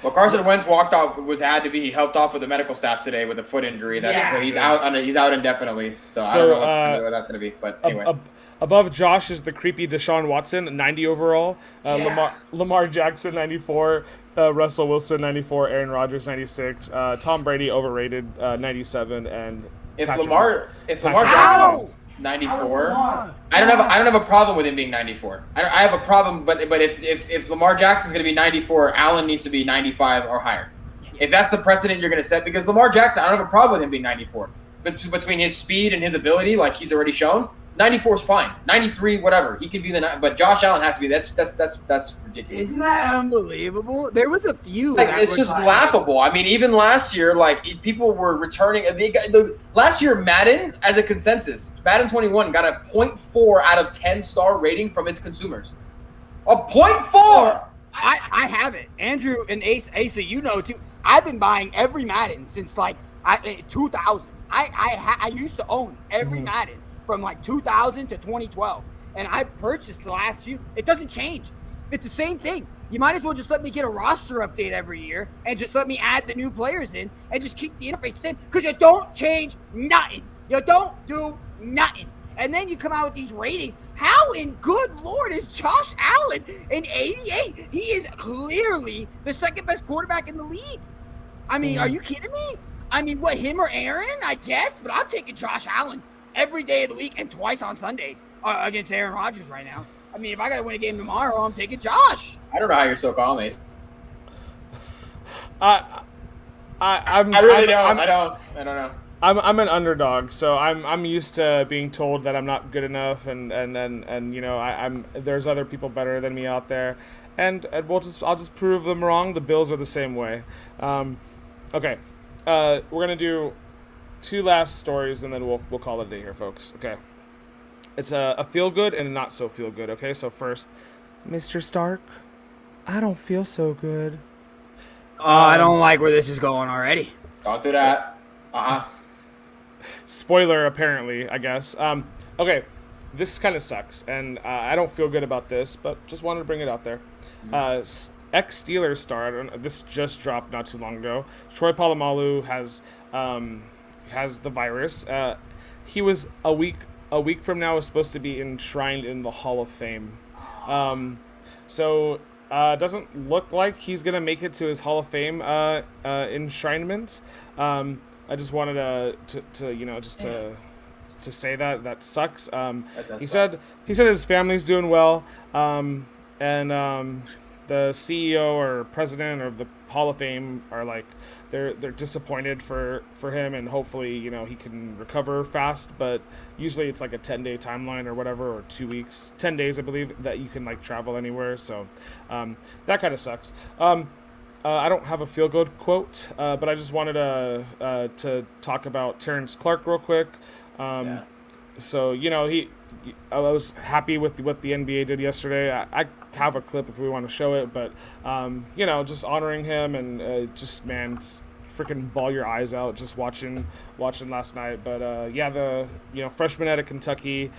Well, Carson Wentz had to be helped off with the medical staff today with a foot injury. So he's out indefinitely. So I don't know what that's going to be. But anyway. Above Josh is the creepy Deshaun Watson, 90 overall. Lamar Jackson, 94. Russell Wilson, 94. Aaron Rodgers, 96. Tom Brady, overrated, 97. And if Lamar Jackson's 94, I don't have a problem with him being 94. I have a problem, but if Lamar Jackson's going to be 94, Allen needs to be 95 or higher. If that's the precedent you're going to set, because Lamar Jackson, I don't have a problem with him being 94. But between his speed and his ability, like he's already shown, 94 is fine. 93, whatever. He could be but Josh Allen has to be. That's ridiculous. Isn't that unbelievable? There was a few. It's just laughable. I mean, even last year, like people were returning. Last year, Madden, as a consensus, Madden 21 got a 0.4 out of 10 star rating from its consumers. A 0.4. I have it, Andrew and Asa. You know too. I've been buying every Madden since like 2000. I used to own every Madden from like 2000 to 2012, and I purchased the last few. It doesn't change. It's the same thing. You might as well just let me get a roster update every year and just let me add the new players in and just keep the interface the same, because you don't change nothing. You don't do nothing. And then you come out with these ratings. How in good Lord is Josh Allen in 88? He is clearly the second best quarterback in the league. I mean, are you kidding me? I mean, what, him or Aaron? I guess, but I'm taking Josh Allen every day of the week and twice on Sundays against Aaron Rodgers right now. I mean, if I got to win a game tomorrow, I'm taking Josh. I don't know how you're so calm, mate. I don't know. I'm an underdog, so I'm used to being told that I'm not good enough, and you know there's other people better than me out there, and I'll just prove them wrong. The Bills are the same way. Okay, we're gonna do 2 last stories, and then we'll call it a day here, folks. Okay, it's a feel good and a not so feel good. Okay, so first, Mr. Stark, I don't feel so good. I don't like where this is going already. Don't do that. Spoiler, apparently, I guess. Okay, this kind of sucks, and I don't feel good about this, but just wanted to bring it out there. Ex-Steelers star, this just dropped not too long ago. Troy Polamalu has the virus. He was a week from now is supposed to be enshrined in the Hall of Fame. So doesn't look like he's gonna make it to his Hall of Fame enshrinement. I just wanted to say that sucks. He said his family's doing well, and the CEO or president of the Hall of Fame are like they're disappointed for him, and hopefully he can recover fast. But usually it's like a 10-day timeline or whatever, or 2 weeks, 10 days I believe, that you can like travel anywhere. So that kind of sucks. I don't have a feel good quote, but I just wanted to talk about Terrence Clark real quick. So I was happy with what the NBA did yesterday. I have a clip if we want to show it, but just honoring him, and just man, freaking bawl your eyes out just watching last night. But the freshman out of Kentucky,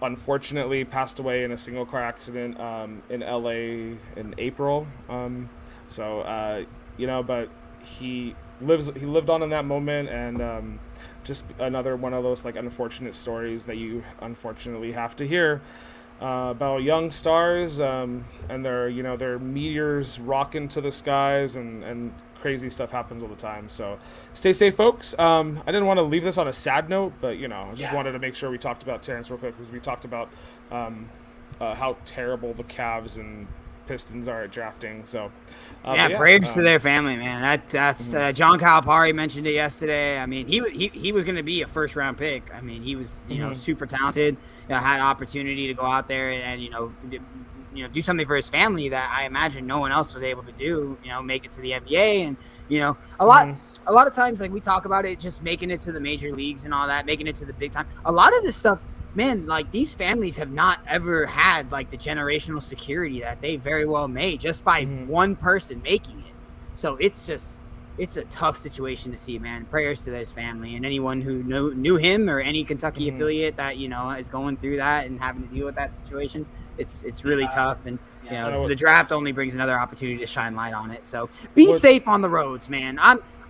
unfortunately passed away in a single car accident in LA in April. But he lived on in that moment, and just another one of those like unfortunate stories that you unfortunately have to hear about young stars, and their meteors rock into the skies, and crazy stuff happens all the time. So stay safe, folks. I didn't want to leave this on a sad note, but I just wanted to make sure we talked about Terrence real quick, because we talked about how terrible the Cavs and Pistons are at drafting. So prayers to their family, man. That's John Calipari mentioned it yesterday. I mean, he was going to be a first round pick. I mean, he was super talented. Had opportunity to go out there and do something for his family that I imagine no one else was able to do. Make it to the NBA, and a lot of times, like, we talk about it, just making it to the major leagues and all that, making it to the big time. A lot of this stuff, man, like, these families have not ever had like the generational security that they very well may, just by one person making it. So it's a tough situation to see, man. Prayers to his family and anyone who knew him, or any Kentucky affiliate that is going through that and having to deal with that situation. It's really tough, and the draft only brings another opportunity to shine light on it. So be safe on the roads, man.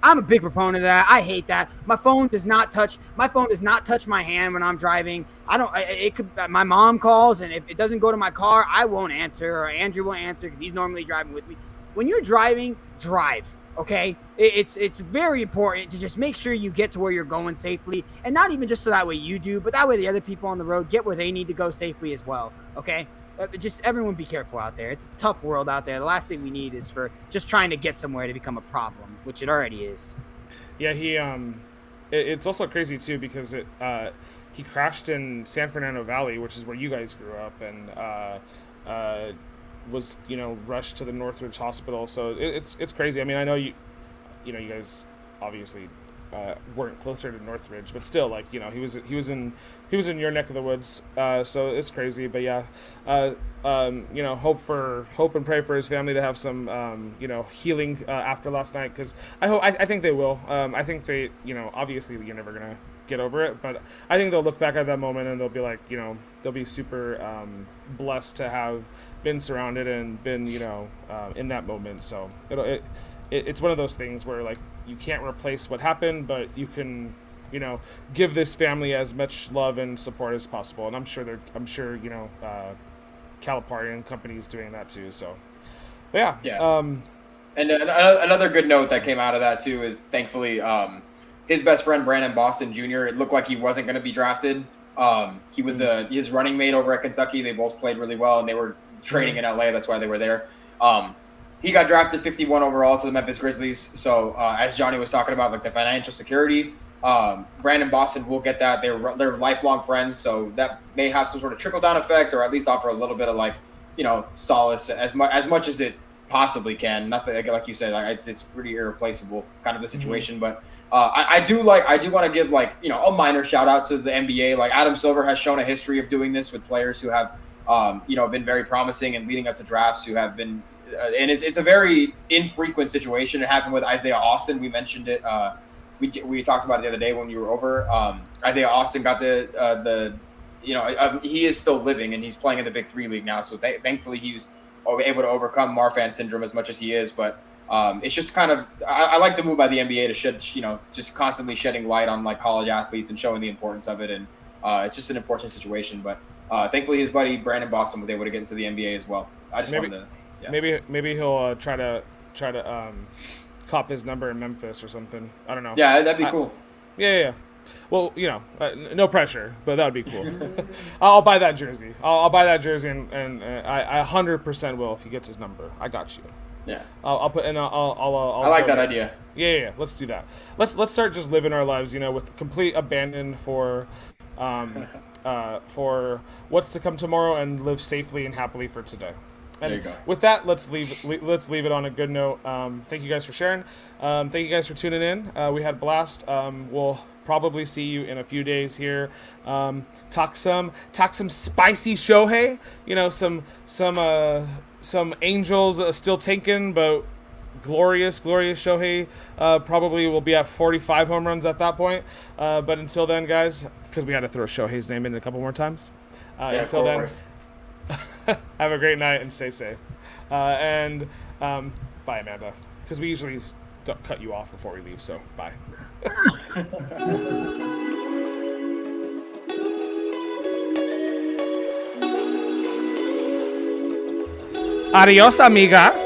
I'm a big proponent of that. I hate that. My phone does not touch my hand when I'm driving. My mom calls, and if it doesn't go to my car, I won't answer, or Andrew won't answer because he's normally driving with me. When you're driving, drive, okay? It's very important to just make sure you get to where you're going safely, and not even just so that way you do, but that way the other people on the road get where they need to go safely as well, okay? Just everyone be careful out there. It's a tough world out there. The last thing we need is for just trying to get somewhere to become a problem, which it already is. Yeah, it's also crazy too, because he crashed in San Fernando Valley, which is where you guys grew up, and was rushed to the Northridge Hospital. So it's crazy. I mean, I know you guys obviously weren't closer to Northridge, but still, like, he was in your neck of the woods. So it's crazy, but hope and pray for his family to have some healing after last night, because I think they will. I think they obviously you're never gonna get over it, but I think they'll look back at that moment and they'll be like, they'll be super blessed to have been surrounded and been in that moment. So it's one of those things where, like, you can't replace what happened, but you can give this family as much love and support as possible. And I'm sure Calipari and company is doing that too. So, but yeah. And another good note that came out of that too is, thankfully, his best friend Brandon Boston Jr., it looked like he wasn't going to be drafted. He was his running mate over at Kentucky. They both played really well, and they were training in LA. That's why they were there. He got drafted 51 overall to the Memphis Grizzlies. So as Johnny was talking about, like, the financial security, Brandon Boston will get that. They're lifelong friends, so that may have some sort of trickle-down effect, or at least offer a little bit of, like, solace as much as it possibly can. Nothing, like you said, like, it's pretty irreplaceable kind of the situation. But I do want to give, like, a minor shout out to the NBA. Like, Adam Silver has shown a history of doing this with players who have been very promising and leading up to drafts, who have been and it's a very infrequent situation. It happened with Isaiah Austin. We mentioned it we talked about it the other day when you were over. Isaiah Austin got he is still living and he's playing in the Big Three league now. So thankfully he was able to overcome Marfan syndrome as much as he is. But it's just kind of I like the move by the NBA to shed just constantly shedding light on like college athletes and showing the importance of it. And it's just an unfortunate situation, but thankfully his buddy Brandon Boston was able to get into the NBA as well. I just wanted to. Yeah. Maybe he'll try to cop his number in Memphis or something. I don't know. Yeah, that'd be cool. Yeah. Well, no pressure, but that would be cool. I'll buy that jersey. I'll buy that jersey, and I 100% will if he gets his number. I got you. Yeah. I'll put in. I'll I like that idea. Yeah. Let's do that. Let's start just living our lives, with complete abandon for what's to come tomorrow, and live safely and happily for today. And there you go. With that, let's leave it on a good note. Thank you guys for sharing. Thank you guys for tuning in. We had a blast. We'll probably see you in a few days here. Talk some spicy Shohei. Some Angels still tanking, but glorious Shohei probably will be at 45 home runs at that point. But until then, guys, because we had to throw Shohei's name in a couple more times. Until then. Have a great night and stay safe. Bye, Amanda. Because we usually don't cut you off before we leave, so bye. Adios, amiga.